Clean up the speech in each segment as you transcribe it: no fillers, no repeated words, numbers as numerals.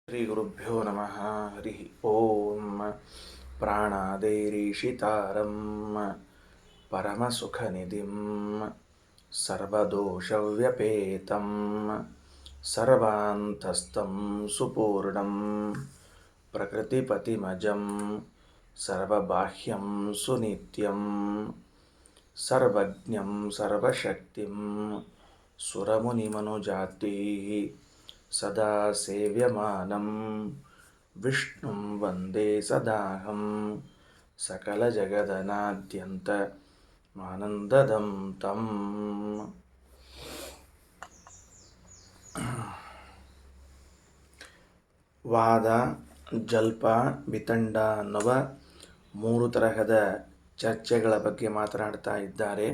ಶ್ರೀಗುರುಭ್ಯೋ ನಮಃ. ಹರಿ ಓಂ. ಪ್ರಾಣಾದೇರೀಶಿತಾರಂ ಪರಮಸುಖನಿಧಿಂ ಸರ್ವದೋಷವ್ಯಪೇತಂ ಸರ್ವಾಂತಸ್ಥಂ ಸುಪೂರ್ಣಂ ಪ್ರಕೃತಿಪತಿಮಜಂ ಸರ್ವಬಾಹ್ಯಂ ಸುನಿತ್ಯಂ ಸರ್ವಜ್ಞಂ ಸರ್ವಶಕ್ತಿಂ ಸುರಮುನಿಮನುಜಾತೀಃ ಸದಾ ಸೇವ್ಯಮಾನಂ ವಿಷ್ಣುಂ ವಂದೇ ಸದಾಹಂ ಸಕಲಜಗದನಾದ್ಯಂತ ಮಾನಂದದಂ ತಂ. ವಾದ, ಜಲ್ಪ, ವಿತಂಡ ಅನ್ನುವ ಮೂರು ತರಹದ ಚರ್ಚೆಗಳ ಬಗ್ಗೆ ಮಾತನಾಡ್ತಾ ಇದ್ದಾರೆ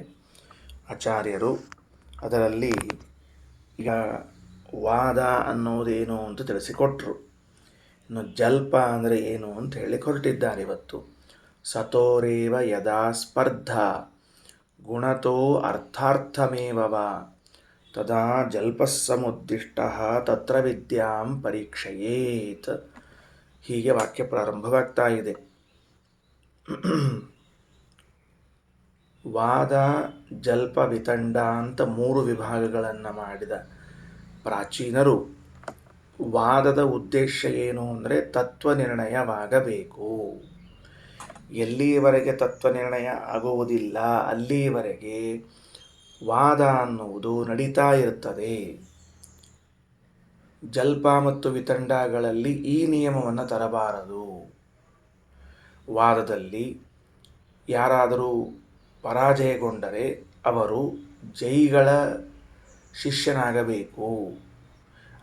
ಆಚಾರ್ಯರು. ಅದರಲ್ಲಿ ಈಗ ವಾದ ಅನ್ನೋದೇನು ಅಂತ ತಿಳಿಸಿಕೊಟ್ರು. ಇನ್ನು ಜಲ್ಪ ಅಂದರೆ ಏನು ಅಂತ ಹೇಳಿ ಹೊರಟಿದ್ದಾರೆ ಇವತ್ತು. ಸತೋರೇವ ಯದಾ ಸ್ಪರ್ಧಾ ಗುಣತೋ ಅರ್ಥಾರ್ಥಮೇವ ವಾ ತದಾ ಜಲ್ಪಸ್ಸಮುದ್ದಿಷ್ಟ ತತ್ರ ವಿದ್ಯಾಂ ಪರೀಕ್ಷಯೇತ್. ಹೀಗೆ ವಾಕ್ಯ ಪ್ರಾರಂಭವಾಗ್ತಾ ಇದೆ. ವಾದ, ಜಲ್ಪ, ವಿತಂಡ ಅಂತ ಮೂರು ವಿಭಾಗಗಳನ್ನು ಮಾಡಿದ ಪ್ರಾಚೀನರು. ವಾದದ ಉದ್ದೇಶ ಏನು ಅಂದರೆ ತತ್ವನಿರ್ಣಯವಾಗಬೇಕು. ಎಲ್ಲಿಯವರೆಗೆ ತತ್ವನಿರ್ಣಯ ಆಗುವುದಿಲ್ಲ ಅಲ್ಲಿಯವರೆಗೆ ವಾದ ಅನ್ನುವುದು ನಡೀತಾ ಇರ್ತದೆ. ಜಲ್ಪ ಮತ್ತು ವಿತಂಡಗಳಲ್ಲಿ ಈ ನಿಯಮವನ್ನು ತರಬಾರದು. ವಾದದಲ್ಲಿ ಯಾರಾದರೂ ಪರಾಜಯಗೊಂಡರೆ ಅವರು ಜೈಗಳ ಶಿಷ್ಯನಾಗಬೇಕು,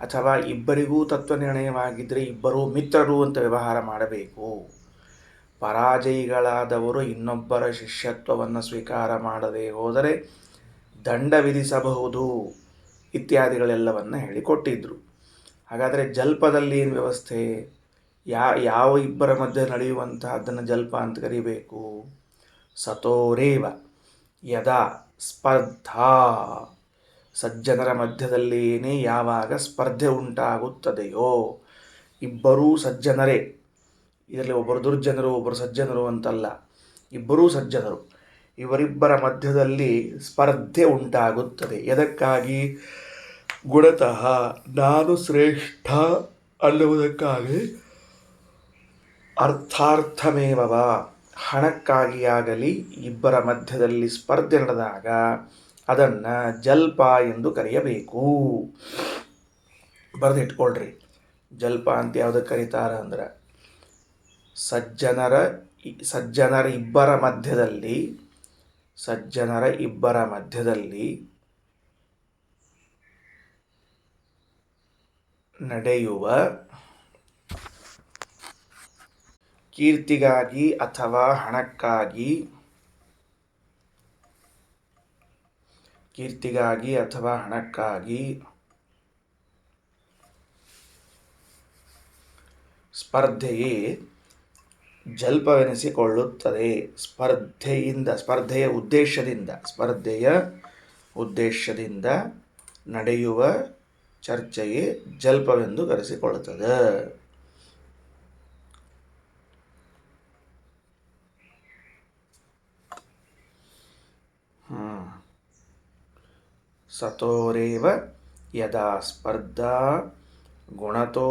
ಅಥವಾ ಇಬ್ಬರಿಗೂ ತತ್ವನಿರ್ಣಯವಾಗಿದ್ದರೆ ಇಬ್ಬರೂ ಮಿತ್ರರು ಅಂತ ವ್ಯವಹಾರ ಮಾಡಬೇಕು. ಪರಾಜಯಿಗಳಾದವರು ಇನ್ನೊಬ್ಬರ ಶಿಷ್ಯತ್ವವನ್ನು ಸ್ವೀಕಾರ ಮಾಡದೆ ಹೋದರೆ ದಂಡ ವಿಧಿಸಬಹುದು ಇತ್ಯಾದಿಗಳೆಲ್ಲವನ್ನು ಹೇಳಿಕೊಟ್ಟಿದ್ರು. ಹಾಗಾದರೆ ಜಲ್ಪದಲ್ಲಿ ಏನು ವ್ಯವಸ್ಥೆ? ಯಾವ ಇಬ್ಬರ ಮಧ್ಯೆ ನಡೆಯುವಂತಹದ್ದನ್ನು ಜಲ್ಪ ಅಂತ ಕರಿಬೇಕು? ಸತೋರೇವ ಯದಾ ಸ್ಪರ್ಧಾ, ಸಜ್ಜನರ ಮಧ್ಯದಲ್ಲಿಯೇ ಯಾವಾಗ ಸ್ಪರ್ಧೆ ಉಂಟಾಗುತ್ತದೆಯೋ, ಇಬ್ಬರೂ ಸಜ್ಜನರೇ, ಇದರಲ್ಲಿ ಒಬ್ಬರು ದುರ್ಜನರು ಒಬ್ಬರು ಸಜ್ಜನರು ಅಂತಲ್ಲ, ಇಬ್ಬರೂ ಸಜ್ಜನರು, ಇವರಿಬ್ಬರ ಮಧ್ಯದಲ್ಲಿ ಸ್ಪರ್ಧೆ ಉಂಟಾಗುತ್ತದೆ. ಎದಕ್ಕಾಗಿ? ಗುಣತಃ ನಾನು ಶ್ರೇಷ್ಠ ಅನ್ನುವುದಕ್ಕಾಗಿ, ಅರ್ಥಾರ್ಥಮೇವ, ಹಣಕ್ಕಾಗಿಯಾಗಲಿ ಇಬ್ಬರ ಮಧ್ಯದಲ್ಲಿ ಸ್ಪರ್ಧೆ ನಡೆದಾಗ ಅದನ್ನು ಜಲ್ಪ ಎಂದು ಕರೆಯಬೇಕು. ಬರೆದಿಟ್ಕೊಳ್ರಿ. ಜಲ್ಪ ಅಂತ ಯಾವುದಕ್ಕೆ ಕರೀತಾರೆ ಅಂದ್ರೆ ಸಜ್ಜನರ ಇಬ್ಬರ ಮಧ್ಯದಲ್ಲಿ ನಡೆಯುವ ಕೀರ್ತಿಗಾಗಿ ಅಥವಾ ಹಣಕ್ಕಾಗಿ ಸ್ಪರ್ಧೆಯೇ ಜಲ್ಪವೆನಿಸಿಕೊಳ್ಳುತ್ತದೆ. ಸ್ಪರ್ಧೆಯ ಉದ್ದೇಶದಿಂದ ನಡೆಯುವ ಚರ್ಚೆಯೇ ಜಲ್ಪವೆಂದು ಕರೆಸಿಕೊಳ್ಳುತ್ತದೆ. ಸತೋರೇವ ಯದಾ ಸ್ಪರ್ಧಾ ಗುಣತೋ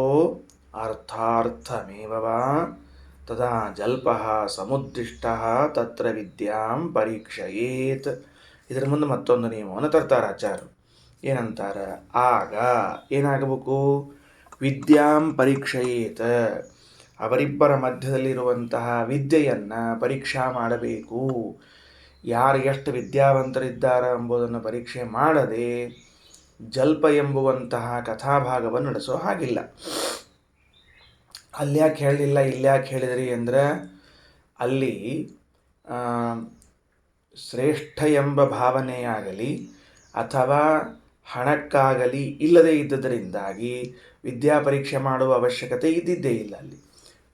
ಅರ್ಥಾರ್ಥಮೇವ ವಾ ತದಾ ಜಲ್ಪಃ ಸಮುದ್ದಿಷ್ಟಃ ತತ್ರ ವಿದ್ಯಾಂ ಪರೀಕ್ಷಯೇತ್. ಇದರ ಮುಂದೆ ಮತ್ತೊಂದು ನಿಯಮವನ್ನು ತರ್ತಾರೆ ಆಚಾರ್ಯರು. ಏನಂತಾರ? ಆಗ ಏನಾಗಬೇಕು? ವಿದ್ಯಾಂ ಪರೀಕ್ಷಯೇತ್, ಅವರಿಬ್ಬರ ಮಧ್ಯದಲ್ಲಿರುವಂತಹ ವಿದ್ಯೆಯನ್ನು ಪರೀಕ್ಷಾ ಮಾಡಬೇಕು. ಯಾರು ಎಷ್ಟು ವಿದ್ಯಾವಂತರಿದ್ದಾರೆ ಎಂಬುದನ್ನು ಪರೀಕ್ಷೆ ಮಾಡದೆ ಜಲ್ಪ ಎಂಬುವಂತಹ ಕಥಾಭಾಗವನ್ನು ನಡೆಸೋ ಹಾಗಿಲ್ಲ. ಅಲ್ಯಾಕೆ ಹೇಳಲಿಲ್ಲ ಇಲ್ಯಾಕೆ ಹೇಳಿದ್ರಿ ಅಂದರೆ, ಅಲ್ಲಿ ಶ್ರೇಷ್ಠ ಎಂಬ ಭಾವನೆಯಾಗಲಿ ಅಥವಾ ಹಣಕ್ಕಾಗಲಿ ಇಲ್ಲದೇ ಇದ್ದುದರಿಂದಾಗಿ ವಿದ್ಯಾ ಪರೀಕ್ಷೆ ಮಾಡುವ ಅವಶ್ಯಕತೆ ಇದ್ದಿದ್ದೇ ಇಲ್ಲ. ಅಲ್ಲಿ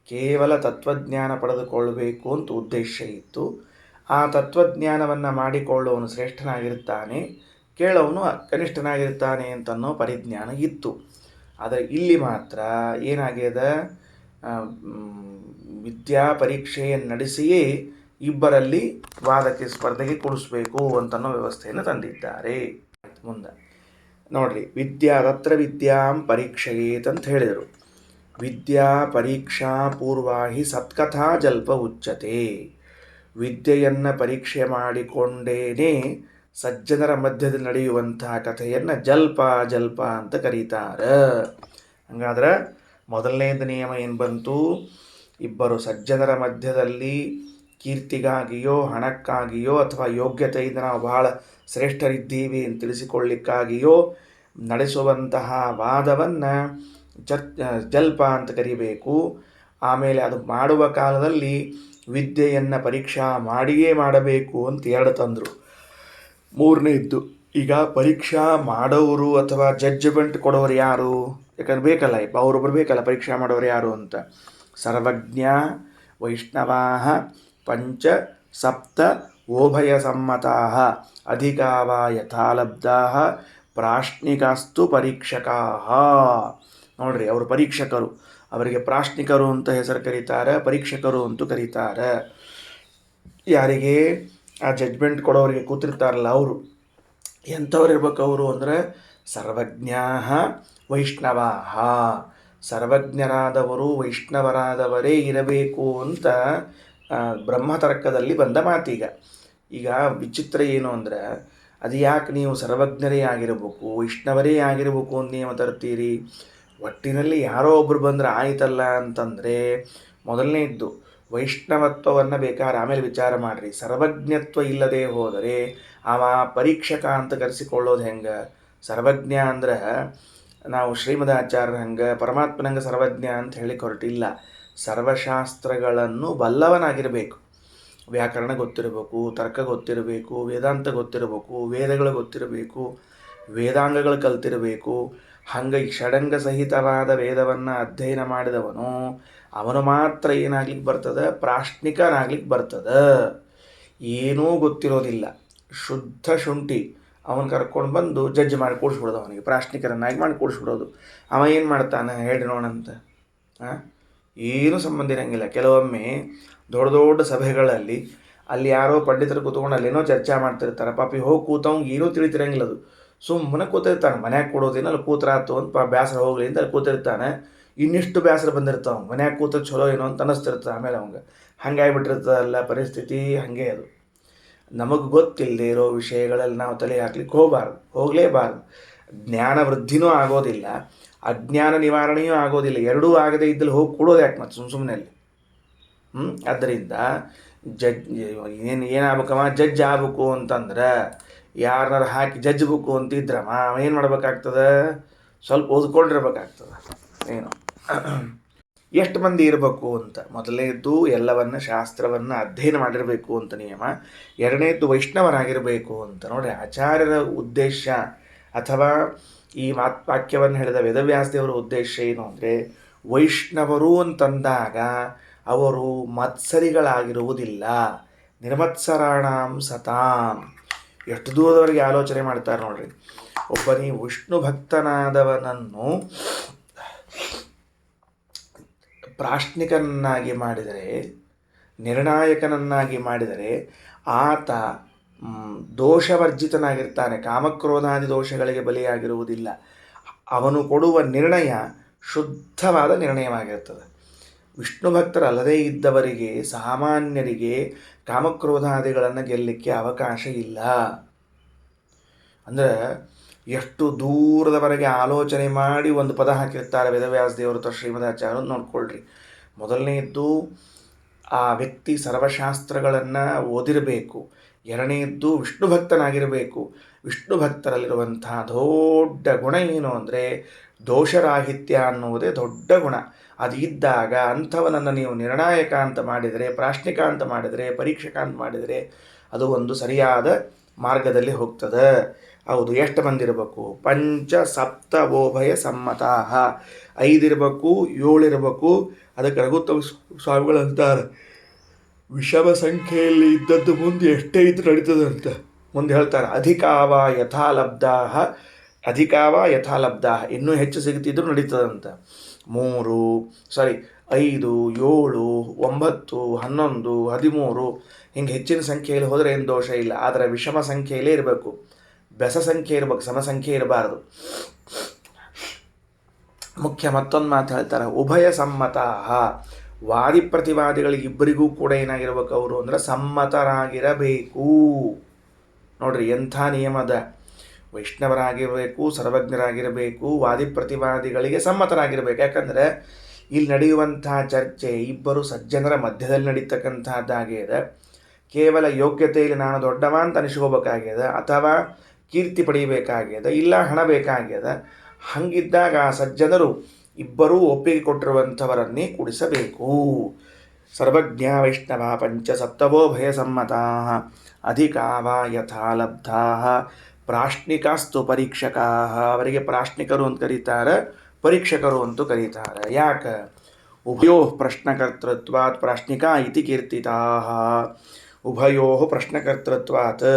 ಕೇವಲ ತತ್ವಜ್ಞಾನ ಪಡೆದುಕೊಳ್ಳಬೇಕು ಅಂತ ಉದ್ದೇಶ ಇತ್ತು. ಆ ತತ್ವಜ್ಞಾನವನ್ನು ಮಾಡಿಕೊಳ್ಳುವವನು ಶ್ರೇಷ್ಠನಾಗಿರ್ತಾನೆ, ಕೇಳೋವನು ಕನಿಷ್ಠನಾಗಿರ್ತಾನೆ ಅಂತನ್ನೋ ಪರಿಜ್ಞಾನ ಇತ್ತು. ಆದರೆ ಇಲ್ಲಿ ಮಾತ್ರ ಏನಾಗ್ಯದ, ವಿದ್ಯಾ ಪರೀಕ್ಷೆಯನ್ನು ನಡೆಸಿಯೇ ಇಬ್ಬರಲ್ಲಿ ವಾದಕ್ಕೆ ಸ್ಪರ್ಧೆಗೆ ಕೊಡಿಸ್ಬೇಕು ಅಂತನ್ನೋ ವ್ಯವಸ್ಥೆಯನ್ನು ತಂದಿದ್ದಾರೆ. ಮುಂದೆ ನೋಡ್ರಿ, ತತ್ರ ವಿದ್ಯಾಂ ಪರೀಕ್ಷೆಯೇತ್ ಅಂತ ಹೇಳಿದರು. ವಿದ್ಯಾ ಪರೀಕ್ಷಾ ಪೂರ್ವಾ ಹಿ ಸತ್ಕಥಾ ಜಲ್ಪ ಉಚ್ಯತೆ. ವಿದ್ಯೆಯನ್ನು ಪರೀಕ್ಷೆ ಮಾಡಿಕೊಂಡೇನೆ ಸಜ್ಜನರ ಮಧ್ಯದಲ್ಲಿ ನಡೆಯುವಂತಹ ಕಥೆಯನ್ನು ಜಲ್ಪ ಅಂತ ಕರೀತಾರೆ. ಹಂಗಾದ್ರೆ ಮೊದಲನೇದು ನಿಯಮ ಏನು ಬಂತು? ಇಬ್ಬರು ಸಜ್ಜನರ ಮಧ್ಯದಲ್ಲಿ ಕೀರ್ತಿಗಾಗಿಯೋ ಹಣಕ್ಕಾಗಿಯೋ ಅಥವಾ ಯೋಗ್ಯತೆಯಿಂದ ನಾವು ಬಹಳ ಶ್ರೇಷ್ಠರಿದ್ದೀವಿ ಅಂತ ತಿಳಿಸಿಕೊಳ್ಳಿಕ್ಕಾಗಿಯೋ ನಡೆಸುವಂತಹ ವಾದವನ್ನು ಜಲ್ಪ ಅಂತ ಕರಿಬೇಕು. ಆಮೇಲೆ ಅದು ಮಾಡುವ ಕಾಲದಲ್ಲಿ ವಿದ್ಯೆಯನ್ನು ಪರೀಕ್ಷಾ ಮಾಡಿಯೇ ಮಾಡಬೇಕು ಅಂತ ಎರಡು ತಂದರು. ಮೂರನೇದ್ದು, ಈಗ ಪರೀಕ್ಷಾ ಮಾಡೋರು ಅಥವಾ ಜಡ್ಜ್ಮೆಂಟ್ ಕೊಡೋರು ಯಾರು? ಯಾಕಂದ್ರೆ ಬೇಕಲ್ಲ, ಅವರು ಬರಬೇಕಲ್ಲ ಪರೀಕ್ಷಾ ಮಾಡೋರು ಯಾರು ಅಂತ. ಸರ್ವಜ್ಞ ವೈಷ್ಣವಾ ಪಂಚ ಸಪ್ತ ಓಭಯ ಸಮ್ಮತಾ ಅಧಿಕಾವಾ ಯಥಾಲಬ್ಧಾ ಪ್ರಾಶ್ನಿಕಾಸ್ತು ಪರೀಕ್ಷಕಾ. ನೋಡ್ರಿ, ಅವರು ಪರೀಕ್ಷಕರು, ಅವರಿಗೆ ಪ್ರಾಶ್ನಿಕರು ಅಂತ ಹೆಸರು ಕರೀತಾರೆ, ಪರೀಕ್ಷಕರು ಅಂತೂ ಕರೀತಾರೆ. ಯಾರಿಗೆ? ಆ ಜಡ್ಜ್ಮೆಂಟ್ ಕೊಡೋರಿಗೆ ಕೂತಿರ್ತಾರಲ್ಲ ಅವರು. ಎಂಥವ್ರು ಇರ್ಬೇಕು ಅವರು ಅಂದರೆ ಸರ್ವಜ್ಞಾ ವೈಷ್ಣವಾ, ಸರ್ವಜ್ಞರಾದವರು ವೈಷ್ಣವರಾದವರೇ ಇರಬೇಕು ಅಂತ ಬ್ರಹ್ಮತರ್ಕದಲ್ಲಿ ಬಂದ ಮಾತೀಗ. ಈಗ ವಿಚಿತ್ರ ಏನು ಅಂದರೆ, ಅದು ಯಾಕೆ ನೀವು ಸರ್ವಜ್ಞರೇ ಆಗಿರಬೇಕು ವೈಷ್ಣವರೇ ಆಗಿರಬೇಕು ಅಂತ ನೀವು ತರ್ತೀರಿ? ಒಟ್ಟಿನಲ್ಲಿ ಯಾರೋ ಒಬ್ಬರು ಬಂದರೆ ಆಯ್ತಲ್ಲ ಅಂತಂದರೆ, ಮೊದಲನೇದ್ದು ವೈಷ್ಣವತ್ವವನ್ನು ಬೇಕಾದ್ರೆ ಆಮೇಲೆ ವಿಚಾರ ಮಾಡಿರಿ. ಸರ್ವಜ್ಞತ್ವ ಇಲ್ಲದೆ ಹೋದರೆ ಅವ ಪರೀಕ್ಷಕ ಅಂತ ಕರೆಸಿಕೊಳ್ಳೋದು ಹೆಂಗೆ? ಸರ್ವಜ್ಞ ಅಂದ್ರೆ ನಾವು ಶ್ರೀಮದಾಚಾರ್ಯ ಹಂಗೆ ಪರಮಾತ್ಮನಂಗೆ ಸರ್ವಜ್ಞ ಅಂತ ಹೇಳಿ ಹೊರಟಿಲ್ಲ. ಸರ್ವಶಾಸ್ತ್ರಗಳನ್ನು ಬಲ್ಲವನಾಗಿರಬೇಕು. ವ್ಯಾಕರಣ ಗೊತ್ತಿರಬೇಕು, ತರ್ಕ ಗೊತ್ತಿರಬೇಕು, ವೇದಾಂತ ಗೊತ್ತಿರಬೇಕು, ವೇದಗಳು ಗೊತ್ತಿರಬೇಕು, ವೇದಾಂಗಗಳು ಕಲ್ತಿರಬೇಕು. ಹಂಗೆ ಷಡಂಗ ಸಹಿತವಾದ ವೇದವನ್ನು ಅಧ್ಯಯನ ಮಾಡಿದವನು ಅವನು ಮಾತ್ರ ಏನಾಗ್ಲಿಕ್ಕೆ ಬರ್ತದೆ? ಪ್ರಾಶ್ನಿಕನಾಗ್ಲಿಕ್ಕೆ ಬರ್ತದೆ. ಏನೂ ಗೊತ್ತಿರೋದಿಲ್ಲ, ಶುದ್ಧ ಶುಂಠಿ ಅವನು ಕರ್ಕೊಂಡು ಬಂದು ಜಡ್ಜ್ ಮಾಡಿ ಕೂಡಿಸ್ಬಿಡೋದು, ಅವನಿಗೆ ಪ್ರಾಶ್ನಿಕರನ್ನಾಗಿ ಮಾಡಿ ಕೂಡಿಸ್ಬಿಡೋದು. ಅವ ಏನು ಮಾಡ್ತಾನೆ ಹೇಳಿ ನೋಡಂತ? ಏನೂ ಸಂಬಂಧ ಇರೋಂಗಿಲ್ಲ. ಕೆಲವೊಮ್ಮೆ ದೊಡ್ಡ ದೊಡ್ಡ ಸಭೆಗಳಲ್ಲಿ ಅಲ್ಲಿ ಯಾರೋ ಪಂಡಿತರು ಕೂತ್ಕೊಂಡು ಅಲ್ಲೇನೋ ಚರ್ಚೆ ಮಾಡ್ತಿರ್ತಾರೆ. ಪಾಪಿ ಹೋಗಿ ಕೂತವ್ಗೆ ಏನೂ ತಿಳಿತಿರಂಗಿಲ್ಲ. ಅದು ಸುಮ್ಮನೆ ಕೂತಿರ್ತಾನೆ. ಮನ್ಯಾಗ ಕೊಡೋದಿನ ಅಲ್ಲಿ ಕೂತ್ರಾತು ಅಂತ ಬೇಸರ ಹೋಗ್ಲಿ ಅಂತ ಅಲ್ಲಿ ಕೂತಿರ್ತಾನೆ. ಇನ್ನಿಷ್ಟು ಬೇಸರ ಬಂದಿರ್ತಾವೆ. ಮನ್ಯಾಗ ಕೂತ ಚಲೋ ಏನೋ ಅಂತ ಅನ್ನಿಸ್ತಿರ್ತದೆ. ಆಮೇಲೆ ಅವಂಗೆ ಹಂಗಾಗಿಬಿಟ್ಟಿರ್ತದಲ್ಲ ಪರಿಸ್ಥಿತಿ. ಹಾಗೆ ಅದು ನಮಗೆ ಗೊತ್ತಿಲ್ಲದೆ ಇರೋ ವಿಷಯಗಳಲ್ಲಿ ನಾವು ತಲೆ ಹಾಕ್ಲಿಕ್ಕೆ ಹೋಗಲೇಬಾರ್ದು. ಜ್ಞಾನ ವೃದ್ಧಿನೂ ಆಗೋದಿಲ್ಲ, ಅಜ್ಞಾನ ನಿವಾರಣೆಯೂ ಆಗೋದಿಲ್ಲ. ಎರಡೂ ಆಗದೆ ಇದ್ದಲ್ಲಿ ಹೋಗಿ ಕೊಡೋದು ಯಾಕೆ ಮತ್ತೆ ಸುಮ್ಮನೆ ಅಲ್ಲಿ? ಆದ್ದರಿಂದ ಏನಾಗಬೇಕಮ್ಮ? ಜಡ್ಜ್ ಆಗ್ಬೇಕು ಅಂತಂದ್ರೆ ಯಾರನ್ನಾರು ಹಾಕಿ ಜಡ್ಜ್ಬೇಕು ಅಂತಿದ್ರಮ್ಮ ಏನು ಮಾಡ್ಬೇಕಾಗ್ತದೆ? ಸ್ವಲ್ಪ ಓದ್ಕೊಂಡಿರ್ಬೇಕಾಗ್ತದೆ. ಏನು ಎಷ್ಟು ಮಂದಿ ಇರಬೇಕು ಅಂತ. ಮೊದಲನೇದ್ದು ಎಲ್ಲವನ್ನು ಶಾಸ್ತ್ರವನ್ನು ಅಧ್ಯಯನ ಮಾಡಿರಬೇಕು ಅಂತ ನಿಯಮ. ಎರಡನೇದ್ದು ವೈಷ್ಣವರಾಗಿರಬೇಕು ಅಂತ. ನೋಡಿ, ಆಚಾರ್ಯರ ಉದ್ದೇಶ ಅಥವಾ ಈ ವಾಕ್ಯವನ್ನು ಹೇಳಿದ ವೇದವ್ಯಾಸದೇವರ ಉದ್ದೇಶ ಏನು ಅಂದರೆ, ವೈಷ್ಣವರು ಅಂತಂದಾಗ ಅವರು ಮತ್ಸರಿಗಳಾಗಿರುವುದಿಲ್ಲ. ನಿರ್ಮತ್ಸರಾಣಾಂ ಸತಾಂ. ಎಷ್ಟು ದೂರದವರೆಗೆ ಆಲೋಚನೆ ಮಾಡ್ತಾರೆ ನೋಡ್ರಿ. ಒಬ್ಬನಿ ವಿಷ್ಣು ಭಕ್ತನಾದವನನ್ನು ಪ್ರಾಶ್ನಿಕನನ್ನಾಗಿ ಮಾಡಿದರೆ, ನಿರ್ಣಾಯಕನನ್ನಾಗಿ ಮಾಡಿದರೆ ಆತ ದೋಷವರ್ಜಿತನಾಗಿರ್ತಾನೆ. ಕಾಮಕ್ರೋಧಾದಿ ದೋಷಗಳಿಗೆ ಬಲಿಯಾಗಿರುವುದಿಲ್ಲ. ಅವನು ಕೊಡುವ ನಿರ್ಣಯ ಶುದ್ಧವಾದ ನಿರ್ಣಯವಾಗಿರ್ತದೆ. ವಿಷ್ಣು ಭಕ್ತರಲ್ಲದೇ ಇದ್ದವರಿಗೆ, ಸಾಮಾನ್ಯರಿಗೆ ಕಾಮಕ್ರೋಧಾದಿಗಳನ್ನು ಗೆಲ್ಲಲಿಕ್ಕೆ ಅವಕಾಶ ಇಲ್ಲ. ಅಂದರೆ ಎಷ್ಟು ದೂರದವರೆಗೆ ಆಲೋಚನೆ ಮಾಡಿ ಒಂದು ಪದ ಹಾಕಿರ್ತಾರೆ ವೇದವ್ಯಾಸ ದೇವರು ಅಥವಾ ಶ್ರೀಮದಾಚಾರ್ಯರು ನೋಡ್ಕೊಳ್ರಿ. ಮೊದಲನೆಯದ್ದು ಆ ವ್ಯಕ್ತಿ ಸರ್ವಶಾಸ್ತ್ರಗಳನ್ನು ಓದಿರಬೇಕು. ಎರಡನೆಯದ್ದು ವಿಷ್ಣು ಭಕ್ತನಾಗಿರಬೇಕು. ವಿಷ್ಣು ಭಕ್ತರಲ್ಲಿರುವಂಥ ದೊಡ್ಡ ಗುಣ ಏನು ಅಂದರೆ ದೋಷರಾಹಿತ್ಯ ಅನ್ನುವುದೇ ದೊಡ್ಡ ಗುಣ. ಅದು ಇದ್ದಾಗ ಅಂಥವನನ್ನು ನೀವು ನಿರ್ಣಾಯಕ ಅಂತ ಮಾಡಿದರೆ, ಪ್ರಾಶ್ನಿಕ ಅಂತ ಮಾಡಿದರೆ, ಪರೀಕ್ಷಕ ಅಂತ ಮಾಡಿದರೆ ಅದು ಒಂದು ಸರಿಯಾದ ಮಾರ್ಗದಲ್ಲಿ ಹೋಗ್ತದೆ. ಹೌದು, ಎಷ್ಟು ಮಂದಿ ಇರಬೇಕು? ಪಂಚ ಸಪ್ತ ಓಭಯ ಸಮ್ಮತಾ. 5 ಇರಬೇಕು, 7 ಇರಬೇಕು. ಅದಕ್ಕೆ ರಘುತ್ತಮ ಸ್ವಾಮಿಗಳು ಅಂತಾರೆ, ವಿಷಮ ಸಂಖ್ಯೆಯಲ್ಲಿ ಇದ್ದದ್ದು ಮುಂದೆ ಎಷ್ಟೇ ಇದ್ದು ನಡೀತದಂತ ಮುಂದೆ ಹೇಳ್ತಾರೆ. ಅಧಿಕಾವ ಯಥಾಲಬ್ಧಾ ಅಧಿಕಾವ ಯಥಾಲಬ್ಧ, ಇನ್ನೂ ಹೆಚ್ಚು ಸಿಗುತ್ತಿದ್ದರೂ ನಡೀತದಂತ. 5, 7, 9, 11, 13 ಹಿಂಗೆ ಹೆಚ್ಚಿನ ಸಂಖ್ಯೆಯಲ್ಲಿ ಹೋದರೆ ಏನು ದೋಷ ಇಲ್ಲ. ಆದರೆ ವಿಷಮ ಸಂಖ್ಯೆಯಲ್ಲೇ ಇರಬೇಕು, ಬೆಸ ಸಂಖ್ಯೆ ಇರಬೇಕು, ಸಮ ಸಂಖ್ಯೆ ಇರಬಾರದು. ಮುಖ್ಯ ಮತ್ತೊಂದು ಮಾತು ಹೇಳ್ತಾರೆ, ಉಭಯ ಸಮ್ಮತ. ವಾದಿ ಪ್ರತಿವಾದಿಗಳಿಗಿಬ್ಬರಿಗೂ ಕೂಡ ಏನಾಗಿರ್ಬೇಕು ಅವರು ಅಂದರೆ ಸಮ್ಮತರಾಗಿರಬೇಕು. ನೋಡ್ರಿ ಎಂಥ ನಿಯಮದ, ವೈಷ್ಣವರಾಗಿರಬೇಕು, ಸರ್ವಜ್ಞರಾಗಿರಬೇಕು, ವಾದಿ ಪ್ರತಿವಾದಿಗಳಿಗೆ ಸಮ್ಮತರಾಗಿರಬೇಕು. ಯಾಕಂದರೆ ಇಲ್ಲಿ ನಡೆಯುವಂಥ ಚರ್ಚೆ ಇಬ್ಬರು ಸಜ್ಜನರ ಮಧ್ಯದಲ್ಲಿ ನಡೀತಕ್ಕಂಥದ್ದಾಗಿದೆ. ಕೇವಲ ಯೋಗ್ಯತೆಯಲ್ಲಿ ನಾನು ದೊಡ್ಡವ ಅಂತ ಅನಿಸ್ಕೋಬೇಕಾಗ್ಯದ, ಅಥವಾ ಕೀರ್ತಿ ಪಡೆಯಬೇಕಾಗ್ಯದ, ಇಲ್ಲ ಹಣ ಬೇಕಾಗ್ಯದ. ಹಂಗಿದ್ದಾಗ ಆ ಸಜ್ಜನರು ಇಬ್ಬರೂ ಒಪ್ಪಿಗೆ ಕೊಟ್ಟಿರುವಂಥವರನ್ನೇ ಕೂಡಿಸಬೇಕು. ಸರ್ವಜ್ಞ ವೈಷ್ಣವ ಪಂಚ ಸಪ್ತವೋ ಭಯ ಸಮ್ಮತಾ ಅಧಿಕಾವ ಯಥಾಲಬ್ಧಾ ಪ್ರಾಶ್ನಿಕಾಸ್ತು ಪರೀಕ್ಷಕಾ. ಅವರಿಗೆ ಪ್ರಾಶ್ನಿಕರು ಅಂತ ಕರೀತಾರೆ, ಪರೀಕ್ಷಕರು ಅಂತೂ ಕರೀತಾರೆ. ಯಾಕೆ? ಉಭಯೋ ಪ್ರಶ್ನಕರ್ತೃತ್ವಾತ್ ಪ್ರಾಶ್ನಿಕಾ ಇತಿ ಕೀರ್ತಿತಾ. ಉಭಯೋ ಪ್ರಶ್ನಕರ್ತೃತ್ವಾತ್,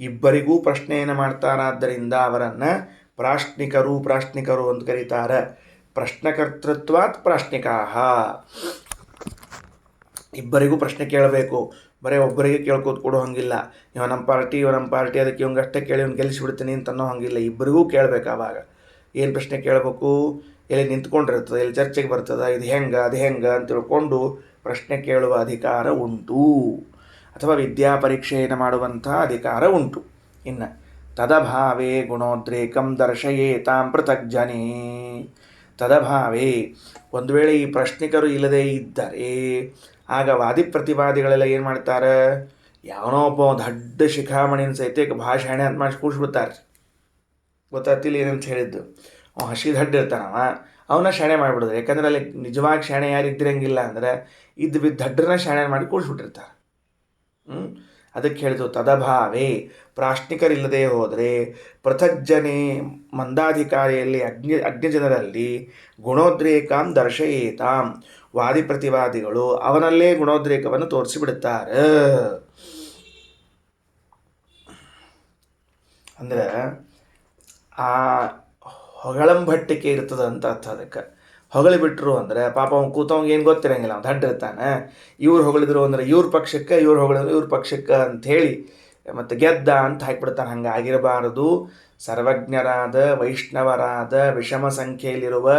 ಇಬ್ಬರಿಗೂ ಪ್ರಶ್ನೆಯನ್ನು ಮಾಡ್ತಾರಾದ್ದರಿಂದ ಅವರನ್ನು ಪ್ರಾಶ್ನಿಕರು ಅಂತ ಕರೀತಾರೆ. ಪ್ರಶ್ನಕರ್ತೃತ್ವಾತ್ ಪ್ರಾಶ್ನಿಕಾ, ಇಬ್ಬರಿಗೂ ಪ್ರಶ್ನೆ ಕೇಳಬೇಕು. ಬರೀ ಒಬ್ಬರಿಗೆ ಕೇಳ್ಕೋತ ಕೊಡೋ ಹಂಗಿಲ್ಲ. ಇವ ನಮ್ಮ ಪಾರ್ಟಿ ಅದಕ್ಕೆ ಇವಂಗಷ್ಟೇ ಕೇಳಿ ಇವ್ನು ಗೆಲ್ಲಿಸಿಬಿಡ್ತೀನಿ ಅಂತ ಅನ್ನೋ ಹಂಗಿಲ್ಲ. ಇಬ್ಬರಿಗೂ ಕೇಳಬೇಕು. ಆವಾಗ ಏನು ಪ್ರಶ್ನೆ ಕೇಳಬೇಕು? ಎಲ್ಲಿ ನಿಂತ್ಕೊಂಡಿರ್ತದೆ, ಎಲ್ಲಿ ಚರ್ಚೆಗೆ ಬರ್ತದೆ, ಇದು ಹೆಂಗೆ ಅದು ಹೆಂಗೆ ಅಂತ ತಿಳ್ಕೊಂಡು ಪ್ರಶ್ನೆ ಕೇಳುವ ಅಧಿಕಾರ ಉಂಟು, ಅಥವಾ ವಿದ್ಯಾ ಪರೀಕ್ಷೆಯನ್ನು ಮಾಡುವಂಥ ಅಧಿಕಾರ ಉಂಟು. ಇನ್ನು ತದಭಾವೇ ಗುಣೋದ್ರೇಕಂ ದರ್ಶಯೇತಾಂ ಪೃಥಗ್ಜನೇ. ತದಭಾವೇ, ಒಂದು ವೇಳೆ ಈ ಪ್ರಶ್ನಿಕರು ಇಲ್ಲದೇ ಇದ್ದರೆ ಆಗ ವಾದಿ ಪ್ರತಿವಾದಿಗಳೆಲ್ಲ ಏನು ಮಾಡ್ತಾರೆ? ಯಾವನೋ ಒಬ್ಬ ದೊಡ್ಡ ಶಿಖಾಮಣಿನ ಸಹಿತ ಭಾಷಣ ಅಂತ ಮಾಡಿ ಕೂಡಿಸ್ಬಿಡ್ತಾರೆ. ಗೊತ್ತಾಗ್ತಿಲ್ಲ ಏನಂತ ಹೇಳಿದ್ದು. ಅವ್ನು ಹಸಿ ದಡ್ಡ ಇರ್ತಾನವ, ಅವನ್ನ ಶಾಣೆ ಮಾಡಿಬಿಡೋದು. ಯಾಕಂದ್ರೆ ಅಲ್ಲಿ ನಿಜವಾಗಿ ಶಾಣೆ ಯಾರು ಇದ್ದಿರಂಗಿಲ್ಲ ಅಂದರೆ ಇದ್ದು ಬಿದ್ದು ದಡ್ಡರನ್ನ ಶಾಣೆ ಮಾಡಿ ಕೂಡಿಸ್ಬಿಟ್ಟಿರ್ತಾರೆ. ಅದಕ್ಕೆ ಹೇಳಿತು ತದಭಾವೇ, ಪ್ರಾಶ್ನಿಕರಿಲ್ಲದೆ ಹೋದರೆ ಪೃಥಗ್ಜನೆ ಮಂದಾಧಿಕಾರಿಯಲ್ಲಿ ಅಜ್ಞಜನರಲ್ಲಿ ಗುಣೋದ್ರೇಕಾಂ ದರ್ಶಯೇತಾಂ, ವಾದಿ ಪ್ರತಿವಾದಿಗಳು ಅವನಲ್ಲೇ ಗುಣೋದ್ರೇಕವನ್ನು ತೋರಿಸಿಬಿಡುತ್ತಾರೆ. ಅಂದರೆ ಆ ಹೊಗಳಂಬಟ್ಟಿಕೆ ಇರ್ತದಂತ ಅರ್ಥ. ಅದಕ್ಕೆ ಹೊಗಳಿ ಬಿಟ್ಟರು ಅಂದರೆ ಪಾಪ ಅವ್ನು ಕೂತವಂಗೆ ಏನು ಗೊತ್ತಿರಂಗಿಲ್ಲ, ಅವ್ನು ದಡ್ಡ ಇರ್ತಾನೆ. ಇವ್ರು ಹೊಗಳಿದ್ರು ಅಂದರೆ ಇವ್ರ ಪಕ್ಷಕ್ಕೆ, ಇವ್ರು ಹೊಗಳಿದ್ರು ಇವ್ರ ಪಕ್ಷಕ್ಕೆ ಅಂಥೇಳಿ ಮತ್ತು ಗೆದ್ದ ಅಂತ ಹಾಕಿಬಿಡ್ತಾನೆ. ಹಂಗೆ ಆಗಿರಬಾರದು. ಸರ್ವಜ್ಞರಾದ ವೈಷ್ಣವರಾದ ವಿಷಮ ಸಂಖ್ಯೆಯಲ್ಲಿರುವ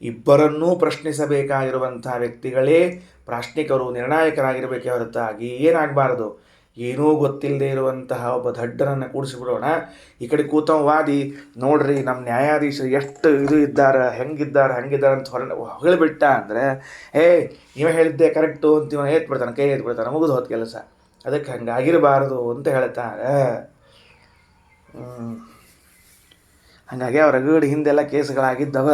ಇಬ್ಬರನ್ನೂ ಪ್ರಶ್ನಿಸಬೇಕಾಗಿರುವಂಥ ವ್ಯಕ್ತಿಗಳೇ ಪ್ರಾಶ್ನಿಕರು, ನಿರ್ಣಾಯಕರಾಗಿರಬೇಕೇ ಹೊರತಾಗಿ ಏನಾಗಬಾರದು, ಏನೂ ಗೊತ್ತಿಲ್ಲದೆ ಇರುವಂತಹ ಒಬ್ಬ ದಡ್ಡರನ್ನು ಕೂಡಿಸಿಬಿಡೋಣ. ಈ ಕಡೆ ಕೂತವ ವಾದಿ, ನೋಡ್ರಿ ನಮ್ಮ ನ್ಯಾಯಾಧೀಶರು ಎಷ್ಟು ಇದು ಇದ್ದಾರೆ, ಹೆಂಗಿದ್ದಾರೆ ಅಂತ ಹೊಗಳಿಬಿಟ್ಟ ಅಂದರೆ ಇವ ಹೇಳಿದ್ದೆ ಕರೆಕ್ಟು ಅಂತ ಇವ ಎತ್ಬಿಡ್ತಾನೆ, ಕೈ ಎತ್ಬಿಡ್ತಾನೆ, ಮುಗಿದು ಹೋದ ಕೆಲಸ. ಅದಕ್ಕೆ ಹಂಗಾಗಿರಬಾರದು ಅಂತ ಹೇಳ್ತಾರೆ. ಹಾಗಾಗಿ ಅವ್ರ ರಗಡ್ ಹಿಂದೆಲ್ಲ ಕೇಸ್ಗಳಾಗಿದ್ದವ,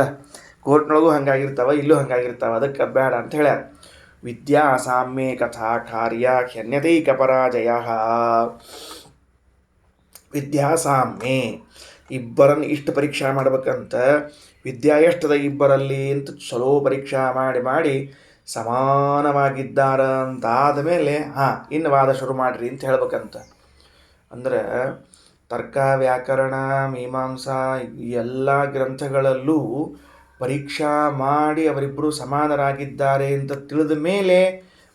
ಕೋರ್ಟ್ನೊಳಗೂ ಹಂಗಾಗಿರ್ತಾವ, ಇಲ್ಲೂ ಹಂಗಾಗಿರ್ತಾವ. ಅದಕ್ಕೆ ಬೇಡ ಅಂತ ಹೇಳ್ಯಾರ. ವಿದ್ಯಾ ಸಾಮ್ಯೆ ಕಥಾ ಕಾರ್ಯ ಹ್ಯನ್ಯತೈಕ ಪರಾಜಯ. ವಿದ್ಯಾ ಸಾಮ್ಯೆ, ಇಬ್ಬರನ್ನು ಇಷ್ಟು ಪರೀಕ್ಷಾ ಮಾಡ್ಬೇಕಂತ, ವಿದ್ಯಾ ಎಷ್ಟದ ಇಬ್ಬರಲ್ಲಿ ಅಂತ ಚಲೋ ಪರೀಕ್ಷಾ ಮಾಡಿ ಸಮಾನವಾಗಿದ್ದಾರ ಅಂತಾದ ಮೇಲೆ ಇನ್ನು ವಾದ ಶುರು ಮಾಡಿರಿ ಅಂತ ಹೇಳ್ಬೇಕಂತ. ಅಂದರೆ ತರ್ಕ, ವ್ಯಾಕರಣ, ಮೀಮಾಂಸಾ ಎಲ್ಲ ಗ್ರಂಥಗಳಲ್ಲೂ ಪರೀಕ್ಷಾ ಮಾಡಿ ಅವರಿಬ್ಬರು ಸಮಾನರಾಗಿದ್ದಾರೆ ಅಂತ ತಿಳಿದ ಮೇಲೆ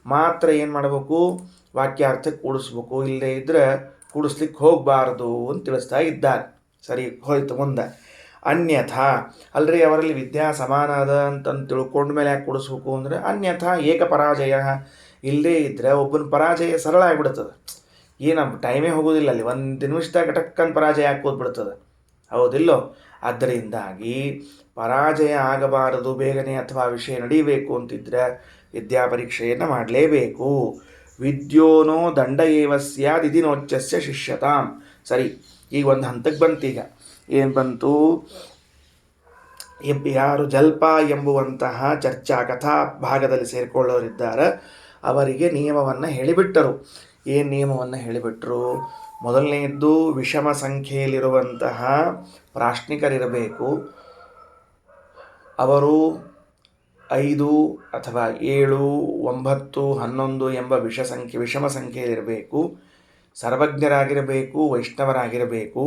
ಮಾತ್ರ ಏನು ಮಾಡಬೇಕು, ವಾಕ್ಯಾರ್ಥಕ್ಕೆ ಕೂಡಿಸ್ಬೇಕು. ಇಲ್ಲದೇ ಇದ್ದರೆ ಕೂಡಿಸ್ಲಿಕ್ಕೆ ಹೋಗಬಾರ್ದು ಅಂತ ತಿಳಿಸ್ತಾ ಇದ್ದಾರೆ. ಸರಿ ಹೋಯ್ತು. ಮುಂದೆ ಅನ್ಯಥಾ, ಅಲ್ಲರಿ ಅವರಲ್ಲಿ ವಿದ್ಯಾ ಸಮಾನ ಅದ ಅಂತಂದು ತಿಳ್ಕೊಂಡ ಮೇಲೆ ಯಾಕೆ ಕೂಡಿಸ್ಬೇಕು ಅಂದರೆ ಅನ್ಯಥಾ ಏಕ ಪರಾಜಯ. ಇಲ್ಲದೇ ಇದ್ದರೆ ಒಬ್ಬನ ಪರಾಜಯ ಸರಳ ಆಗಿಬಿಡ್ತದೆ. ಏನಪ್ಪ ಟೈಮೇ ಹೋಗೋದಿಲ್ಲ, ಅಲ್ಲಿ ಒಂದು ನಿಮಿಷದಾಗ ಟಕ್ಕಂತ ಪರಾಜಯ ಹಾಕೋದ್ಬಿಡ್ತದೆ, ಹೌದಿಲ್ಲೋ? ಆದ್ದರಿಂದಾಗಿ ಪರಾಜಯ ಆಗಬಾರದು ಬೇಗನೆ, ಅಥವಾ ವಿಷಯ ನಡೀಬೇಕು ಅಂತಿದ್ರೆ ವಿದ್ಯಾ ಪರೀಕ್ಷೆಯನ್ನು ಮಾಡಲೇಬೇಕು. ವಿದ್ಯೋನೋ ದಂಡ ಏವ ಸ್ಯಾದ್ ಇತಿ ನೋಚ್ಯಸ್ಯ ಶಿಷ್ಯತಾಂ. ಸರಿ, ಈಗ ಒಂದು ಹಂತಕ್ಕೆ ಬಂತೀಗ. ಏನು ಬಂತು? ಯಾರು ಜಲ್ಪ ಎಂಬುವಂತಹ ಚರ್ಚಾ ಕಥಾ ಭಾಗದಲ್ಲಿ ಸೇರಿಕೊಳ್ಳೋರಿದ್ದಾರೆ ಅವರಿಗೆ ನಿಯಮವನ್ನು ಹೇಳಿಬಿಟ್ಟರು. ಏನು ನಿಯಮವನ್ನು ಹೇಳಿಬಿಟ್ರು? ಮೊದಲನೆಯದ್ದು, ವಿಷಮ ಸಂಖ್ಯೆಯಲ್ಲಿರುವಂತಹ ಪ್ರಾಶ್ನಿಕರಿರಬೇಕು. ಅವರು 5 ಅಥವಾ 7, 9, 11 ಎಂಬ ವಿಷಮ ಸಂಖ್ಯೆಯಲ್ಲಿರಬೇಕು. ಸರ್ವಜ್ಞರಾಗಿರಬೇಕು, ವೈಷ್ಣವರಾಗಿರಬೇಕು.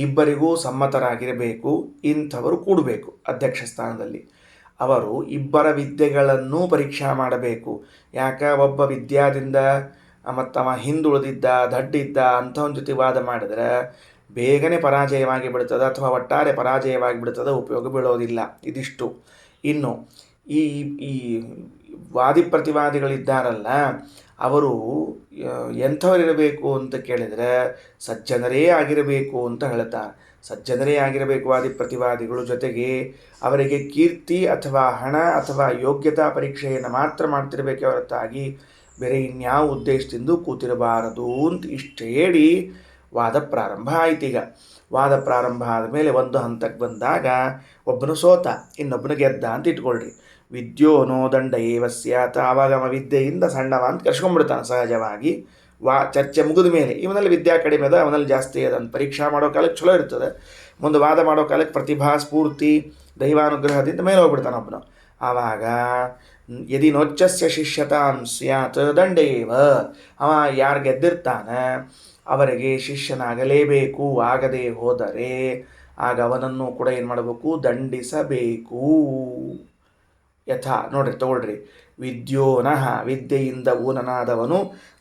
ಇಬ್ಬರಿಗೂ ಸಮ್ಮತರಾಗಿರಬೇಕು. ಇಂಥವರು ಕೂಡಬೇಕು ಅಧ್ಯಕ್ಷ ಸ್ಥಾನದಲ್ಲಿ. ಅವರು ಇಬ್ಬರ ವಿದ್ಯೆಗಳನ್ನೂ ಪರೀಕ್ಷಾ ಮಾಡಬೇಕು. ಯಾಕೆ ಒಬ್ಬ ವಿದ್ಯಾದಿಂದ ಮತ್ತು ಅವ ಹಿಂದುಳಿದಿದ್ದ ದಡ್ಡಿದ್ದ ಅಂಥವನ ಜೊತೆ ವಾದ ಮಾಡಿದ್ರೆ ಬೇಗನೆ ಪರಾಜಯವಾಗಿ ಬಿಡ್ತದೆ, ಅಥವಾ ಒಟ್ಟಾರೆ ಪರಾಜಯವಾಗಿ ಬಿಡ್ತದೆ, ಉಪಯೋಗ ಬೀಳೋದಿಲ್ಲ. ಇದಿಷ್ಟು. ಇನ್ನು ಈ ಈ ವಾದಿ ಪ್ರತಿವಾದಿಗಳಿದ್ದಾರಲ್ಲ, ಅವರು ಎಂಥವರಿರಬೇಕು ಅಂತ ಕೇಳಿದರೆ ಸಜ್ಜನರೇ ಆಗಿರಬೇಕು ಅಂತ ಹೇಳ್ತಾರೆ. ಸಜ್ಜನರೇ ಆಗಿರಬೇಕು ವಾದಿ ಪ್ರತಿವಾದಿಗಳು. ಜೊತೆಗೆ ಅವರಿಗೆ ಕೀರ್ತಿ ಅಥವಾ ಹಣ ಅಥವಾ ಯೋಗ್ಯತಾ ಪರೀಕ್ಷೆಯನ್ನು ಮಾತ್ರ ಮಾಡ್ತಿರ್ಬೇಕೆ ಹೊರತಾಗಿ ಬೇರೆ ಇನ್ಯಾವ ಉದ್ದೇಶದಿಂದ ಕೂತಿರಬಾರದು ಅಂತ ಇಷ್ಟು ಹೇಳಿ ವಾದ ಪ್ರಾರಂಭ ಆಯ್ತೀಗ. ವಾದ ಪ್ರಾರಂಭ ಆದಮೇಲೆ ಒಂದು ಹಂತಕ್ಕೆ ಬಂದಾಗ ಒಬ್ಬನು ಸೋತ, ಇನ್ನೊಬ್ಬನು ಗೆದ್ದ ಅಂತ ಇಟ್ಕೊಳ್ರಿ. ವಿದ್ಯೋನೋ ದಂಡ ಏವ ಸ್ಯಾತ್. ಆವಾಗ ಅವ ವಿದ್ಯೆಯಿಂದ ಸಣ್ಣವ ಅಂತ ಕರ್ಸ್ಕೊಂಡ್ಬಿಡ್ತಾನೆ ಸಹಜವಾಗಿ. ಚರ್ಚೆ ಮುಗಿದ ಮೇಲೆ ಇವನಲ್ಲಿ ವಿದ್ಯಾ ಕಡಿಮೆ ಅದ, ಅವನಲ್ಲಿ ಜಾಸ್ತಿ ಅದ ಅಂತ ಪರೀಕ್ಷಾ ಮಾಡೋ ಕಾಲಕ್ಕೆ ಚಲೋ ಇರ್ತದೆ. ಮುಂದೆ ವಾದ ಮಾಡೋ ಕಾಲಕ್ಕೆ ಪ್ರತಿಭಾ ಸ್ಫೂರ್ತಿ ದೈವಾನುಗ್ರಹದಿಂದ ಮೇಲೆ ಹೋಗ್ಬಿಡ್ತಾನೆ ಒಬ್ಬನು. ಆವಾಗ ಯದಿ ನೋಚ್ಚಸ್ಯ ಶಿಷ್ಯತಾಂ ಸ್ಯಾತ್ ದಂಡೇವ. ಅವ ಯಾರು ಗೆದ್ದಿರ್ತಾನೆ ಅವರಿಗೆ ಶಿಷ್ಯನಾಗಲೇಬೇಕು. ಆಗದೆ ಹೋದರೆ ಆಗ ಅವನನ್ನು ಕೂಡ ಏನು ಮಾಡಬೇಕು, ದಂಡಿಸಬೇಕು. ಯಥಾ ನೋಡ್ರಿ, ತಗೊಳ್ರಿ. ವಿದ್ಯೋನಃ, ವಿದ್ಯೆಯಿಂದ ಊನನಾದವನು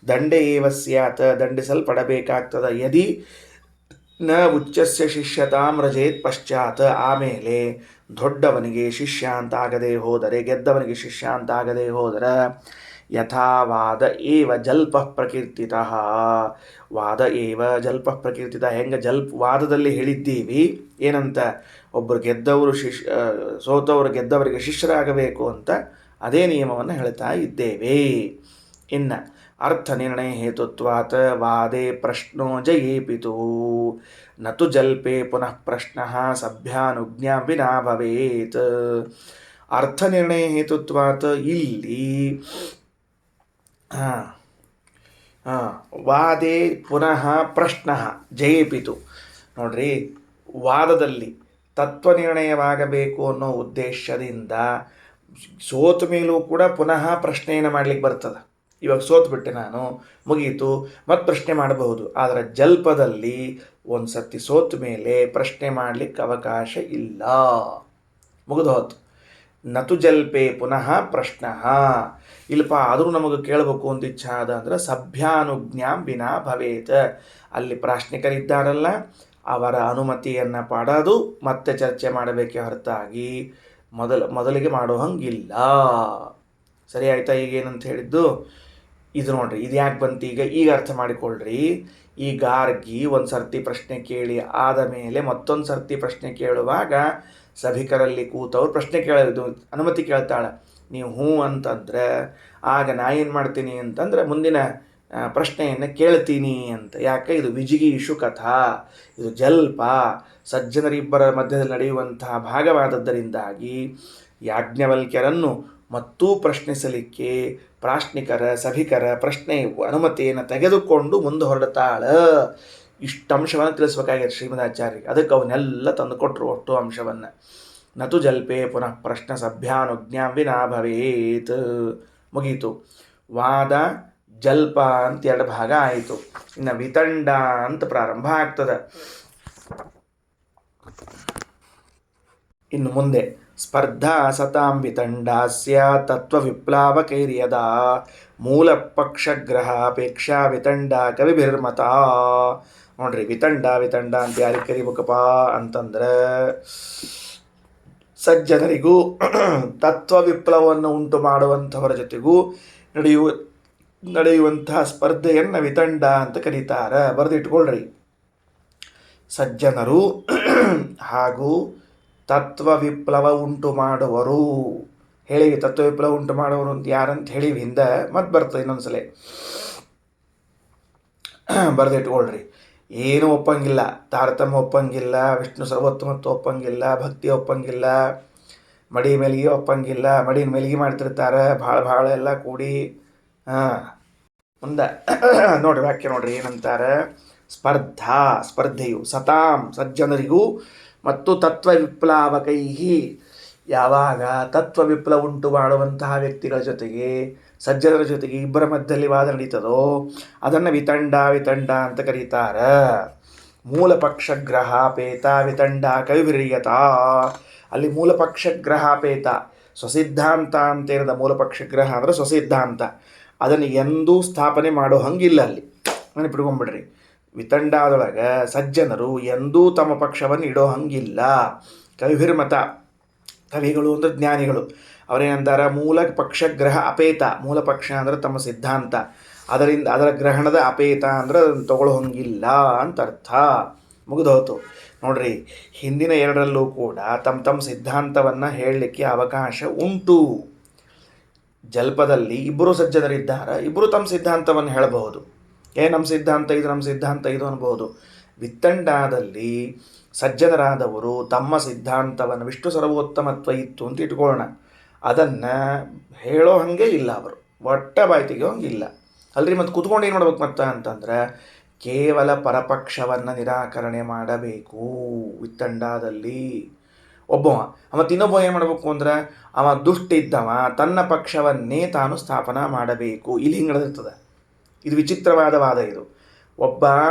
ದಂಡೆ ಏವ ಸ್ಯಾತ್, ದಂಡಿಸಲ್ಪಡಬೇಕಾಗ್ತದ. ಯದಿ ನ ಉಚ್ಚಸ್ಯ ಶಿಷ್ಯತಾಂ ರಜೇತ್ ಪಶ್ಚಾತ್. ಆಮೇಲೆ ದೊಡ್ಡವನಿಗೆ ಶಿಷ್ಯ ಅಂತಾಗದೆ ಹೋದರೆ, ಗೆದ್ದವನಿಗೆ ಶಿಷ್ಯ ಅಂತಾಗದೆ ಹೋದರೆ ಯಥಾವಾದ ಏವ ಜಲ್ಪ ಪ್ರಕೀರ್ತಿತಃ. ವಾದ ಏವ ಜಲ್ಪ ಪ್ರಕೀರ್ತಿತ. ಹೆಂಗೆ ವಾದದಲ್ಲಿ ಹೇಳಿದ್ದೀವಿ ಏನಂತ, ಒಬ್ಬರು ಗೆದ್ದವರು ಸೋತವರು ಗೆದ್ದವರಿಗೆ ಶಿಷ್ಯರಾಗಬೇಕು ಅಂತ, ಅದೇ ನಿಯಮವನ್ನು ಹೇಳ್ತಾ ಇದ್ದೇವೆ. ಇನ್ನು ಅರ್ಥ ನಿರ್ಣಯ ಹೇತುತ್ವಾತ್ ವಾದೇ ಪ್ರಶ್ನೋ ಜಯೇಪಿತು ನತು ಜಲ್ಪೆ ಪುನಃ ಪ್ರಶ್ನ ಸಭ್ಯಾನುಜ್ಞಾ ವಿನಾ ಭವೇತ್. ಅರ್ಥ ನಿರ್ಣಯ ಹೇತುತ್ವಾತ್ ಇಲ್ಲಿ ವಾದೇ ಪುನಃ ಪ್ರಶ್ನ ಜಯೇಪಿತು. ನೋಡ್ರಿ, ವಾದದಲ್ಲಿ ತತ್ವನಿರ್ಣಯವಾಗಬೇಕು ಅನ್ನೋ ಉದ್ದೇಶದಿಂದ ಸೋತ ಮೇಲೂ ಕೂಡ ಪುನಃ ಪ್ರಶ್ನೆಯನ್ನು ಮಾಡಲಿಕ್ಕೆ ಬರ್ತದೆ. ಇವಾಗ ಸೋತ್ಬಿಟ್ಟೆ ನಾನು, ಮುಗೀತು, ಮತ್ತೆ ಪ್ರಶ್ನೆ ಮಾಡಬಹುದು. ಆದರೆ ಜಲ್ಪದಲ್ಲಿ ಒಂದು ಸರ್ತಿ ಸೋತ ಮೇಲೆ ಪ್ರಶ್ನೆ ಮಾಡಲಿಕ್ಕೆ ಅವಕಾಶ ಇಲ್ಲ, ಮುಗಿದು ಹೋತು. ನತು ಜಲ್ಪೆ ಪುನಃ ಪ್ರಶ್ನ. ಇಲ್ಲಪ್ಪ ಆದರೂ ನಮಗೆ ಕೇಳಬೇಕು ಅಂತ ಇಚ್ಛಾ ಅದ ಅಂದ್ರೆ ಸಭ್ಯಾನುಜ್ಞಾಂ ವಿನಾ ಭವೇತ್. ಅಲ್ಲಿ ಪ್ರಾಶ್ನಿಕರಿದ್ದಾರಲ್ಲ ಅವರ ಅನುಮತಿಯನ್ನು ಪಡೆದು ಮತ್ತೆ ಚರ್ಚೆ ಮಾಡಬೇಕೆ ಹೊರತಾಗಿ ಮೊದಲಿಗೆ ಮಾಡೋ ಹಂಗಿಲ್ಲ. ಸರಿ ಆಯ್ತಾ? ಈಗೇನಂತ ಹೇಳಿದ್ದು ಇದು ನೋಡ್ರಿ. ಇದು ಯಾಕೆ ಬಂತು ಈಗ ಅರ್ಥ ಮಾಡಿಕೊಳ್ಳ್ರಿ. ಈ ಗಾರ್ಗಿ ಒಂದು ಸರ್ತಿ ಪ್ರಶ್ನೆ ಕೇಳಿ ಆದ ಮೇಲೆ ಮತ್ತೊಂದು ಸರ್ತಿ ಪ್ರಶ್ನೆ ಕೇಳುವಾಗ ಸಭಿಕರಲ್ಲಿ ಕೂತವ್ರು ಪ್ರಶ್ನೆ ಕೇಳೋದು ಅನುಮತಿ ಕೇಳ್ತಾಳೆ. ನೀವು ಹ್ಞೂ ಅಂತಂದ್ರೆ ಆಗ ನಾ ಏನು ಮಾಡ್ತೀನಿ ಅಂತಂದ್ರೆ ಮುಂದಿನ ಪ್ರಶ್ನೆಯನ್ನು ಕೇಳ್ತೀನಿ ಅಂತ. ಯಾಕೆ? ಇದು ವಿಜಿಗೀಷು ಕಥಾ, ಇದು ಜಲ್ಪ ಸಜ್ಜನರಿಬ್ಬರ ಮಧ್ಯದಲ್ಲಿ ನಡೆಯುವಂತಹ ಭಾಗವಾದದ್ದರಿಂದಾಗಿ ಯಾಜ್ಞವಲ್ಕ್ಯರನ್ನು ಮತ್ತೂ ಪ್ರಶ್ನಿಸಲಿಕ್ಕೆ ಪ್ರಾಶ್ನಿಕರ ಸಭಿಕರ ಪ್ರಶ್ನೆ ಅನುಮತಿಯನ್ನು ತೆಗೆದುಕೊಂಡು ಮುಂದೆ ಹೊರಡ್ತಾಳ. ಇಷ್ಟು ಅಂಶವನ್ನು ತಿಳಿಸ್ಬೇಕಾಗಿದೆ ಶ್ರೀಮದಾಚಾರ್ಯರಿಗೆ. ಅದಕ್ಕೆ ಅವನ್ನೆಲ್ಲ ತಂದು ಕೊಟ್ಟರು ಒಟ್ಟು ಅಂಶವನ್ನು. ನತು ಜಲ್ಪೆ ಪುನಃ ಪ್ರಶ್ನ ಸಭ್ಯಾನುಜ್ಞಾ ವಿನಾ ಭವೇತ್. ಮುಗೀತು. ವಾದ ಜಲ್ಪ ಅಂತ ಎರಡು ಭಾಗ ಆಯಿತು. ಇನ್ನು ವಿತಂಡ ಅಂತ ಪ್ರಾರಂಭ ಆಗ್ತದೆ. ಇನ್ನು ಮುಂದೆ ಸ್ಪರ್ಧಾ ಸತಾಂ ವಿತಂಡಾಸ್ಯ ತತ್ವ ವಿಪ್ಲಾವಕೈರ್ಯದ ಮೂಲ ಪಕ್ಷಗ್ರಹ ಅಪೇಕ್ಷಾ ವಿತಂಡ ಕವಿಭಿರ್ಮತ. ನೋಡ್ರಿ, ವಿತಂಡ ಅಂತ ಯಾರಿಗೆ ಕರಿಬೇಕಪ್ಪ ಅಂತಂದ್ರೆ ಸಜ್ಜನರಿಗೂ ತತ್ವ ವಿಪ್ಲವವನ್ನು ಉಂಟು ಮಾಡುವಂಥವರ ಜೊತೆಗೂ ನಡೆಯುವಂತಹ ಸ್ಪರ್ಧೆಯನ್ನು ವಿತಂಡ ಅಂತ ಕರೀತಾರೆ. ಬರೆದಿಟ್ಕೊಳ್ರಿ. ಸಜ್ಜನರು ಹಾಗೂ ತತ್ವ ವಿಪ್ಲವ ಉಂಟು ಮಾಡುವರು. ಹೇಳಿವಿ ತತ್ವ ವಿಪ್ಲವ ಉಂಟು ಮಾಡುವರು ಅಂತ ಯಾರಂತ ಹೇಳಿವಿ ಹಿಂದೆ, ಮತ್ತೆ ಬರ್ತದೆ ಇನ್ನೊಂದ್ಸಲ. ಬರೆದಿಟ್ಕೊಳ್ರಿ. ಏನೂ ಒಪ್ಪಂಗಿಲ್ಲ, ತಾರತಮ್ಯ ಒಪ್ಪಂಗಿಲ್ಲ, ವಿಷ್ಣು ಸರ್ವೋತ್ತಮತ್ವ ಒಪ್ಪಂಗಿಲ್ಲ, ಭಕ್ತಿ ಒಪ್ಪಂಗಿಲ್ಲ, ಮಡಿ ಮೇಲಿಗೆ ಒಪ್ಪಂಗಿಲ್ಲ. ಮಡಿನ ಮೇಲಿಗೆ ಮಾಡ್ತಿರ್ತಾರೆ ಭಾಳ ಎಲ್ಲ ಕೂಡಿ. ಮುಂದೆ ನೋಡ್ರಿ ವಾಕ್ಯ ನೋಡ್ರಿ ಏನಂತಾರೆ. ಸ್ಪರ್ಧೆಯು ಸತಾಂ ಸಜ್ಜನರಿಗೂ ಮತ್ತು ತತ್ವ ವಿಪ್ಲವಕೈಹಿ. ಯಾವಾಗ ತತ್ವ ವಿಪ್ಲವ ಉಂಟು ಮಾಡುವಂತಹ ವ್ಯಕ್ತಿಗಳ ಜೊತೆಗೆ ಸಜ್ಜನರ ಜೊತೆಗೆ ಇಬ್ಬರ ಮಧ್ಯದಲ್ಲಿ ವಾದ ನಡೀತದೋ ಅದನ್ನು ವಿತಂಡ ಅಂತ ಕರೀತಾರೆ. ಮೂಲಪಕ್ಷಗ್ರಹಾಪೇತ ವಿತಂಡ ಕವಿರ್ಯತ. ಅಲ್ಲಿ ಮೂಲಪಕ್ಷಗ್ರಹಾಪೇತ ಸ್ವಸಿದ್ಧಾಂತ ಅಂತೇನದ ಮೂಲಪಕ್ಷಗ್ರಹ ಅಂದರೆ ಸ್ವಸಿದ್ಧಾಂತ, ಅದನ್ನು ಎಂದೂ ಸ್ಥಾಪನೆ ಮಾಡೋ ಹಂಗಿಲ್ಲ ಅಲ್ಲಿ. ನೆನಪಿಟ್ಕೊಂಡ್ಬಿಡ್ರಿ, ವಿತಂಡಾದೊಳಗೆ ಸಜ್ಜನರು ಎಂದೂ ತಮ್ಮ ಪಕ್ಷವನ್ನು ಇಡೋ ಹಂಗಿಲ್ಲ. ಕವಿರ್ಮತ, ಕವಿಗಳು ಅಂದರೆ ಜ್ಞಾನಿಗಳು, ಅವರೇನಂತಾರೆ ಮೂಲ ಪಕ್ಷಗ್ರಹ ಅಪೇತ. ಮೂಲ ಪಕ್ಷ ಅಂದರೆ ತಮ್ಮ ಸಿದ್ಧಾಂತ, ಅದರ ಗ್ರಹಣದ ಅಪೇತ ಅಂದರೆ ಅದನ್ನು ತಗೊಳ್ಳೋ ಹಂಗಿಲ್ಲ ಅಂತ ಅರ್ಥ. ಮುಗಿದೋತು ನೋಡ್ರಿ. ಹಿಂದಿನ ಎರಡರಲ್ಲೂ ಕೂಡ ತಮ್ಮ ಸಿದ್ಧಾಂತವನ್ನು ಹೇಳಲಿಕ್ಕೆ ಅವಕಾಶ ಉಂಟು. ಜಲ್ಪದಲ್ಲಿ ಇಬ್ಬರು ಸಜ್ಜನರಿದ್ದಾರೆ, ಇಬ್ಬರು ತಮ್ಮ ಸಿದ್ಧಾಂತವನ್ನು ಹೇಳಬಹುದು. ನಮ್ಮ ಸಿದ್ಧಾಂತ ಇದು, ನಮ್ಮ ಸಿದ್ಧಾಂತ ಇದು ಅನ್ಬೋದು. ವಿತ್ತಂಡಾದಲ್ಲಿ ಸಜ್ಜನರಾದವರು ತಮ್ಮ ಸಿದ್ಧಾಂತವನ್ನು ವಿಷ್ಣು ಸರ್ವೋತ್ತಮತ್ವ ಇತ್ತು ಅಂತ ಇಟ್ಕೊಳ್ಳೋಣ, ಅದನ್ನು ಹೇಳೋ ಹಾಗೆ ಇಲ್ಲ, ಅವರು ಒಟ್ಟ ಬಾಯಿ ತೆಗೆಯೋ ಹಂಗಿಲ್ಲ ಅಲ್ರಿ. ಮತ್ತು ಕೂತ್ಕೊಂಡು ಏನು ಮಾಡ್ಬೇಕು ಅಂತಂದ್ರೆ ಕೇವಲ ಪರಪಕ್ಷವನ್ನು ನಿರಾಕರಣೆ ಮಾಡಬೇಕು ವಿತ್ತಂಡಾದಲ್ಲಿ. ಮತ್ತು ಇನ್ನೊಬ್ಬ ಏನು ಮಾಡಬೇಕು ಅಂದ್ರೆ ಅವ ದುಷ್ಟ ಇದ್ದವ ತನ್ನ ಪಕ್ಷವನ್ನೇ ತಾನು ಸ್ಥಾಪನಾ ಮಾಡಬೇಕು. ಇಲ್ಲಿ ಹಿಂಗೆ ನಡೆದಿರ್ತದೆ. ಇದು ವಿಚಿತ್ರವಾದ ವಾದ ಇದು. ಒಬ್ಬ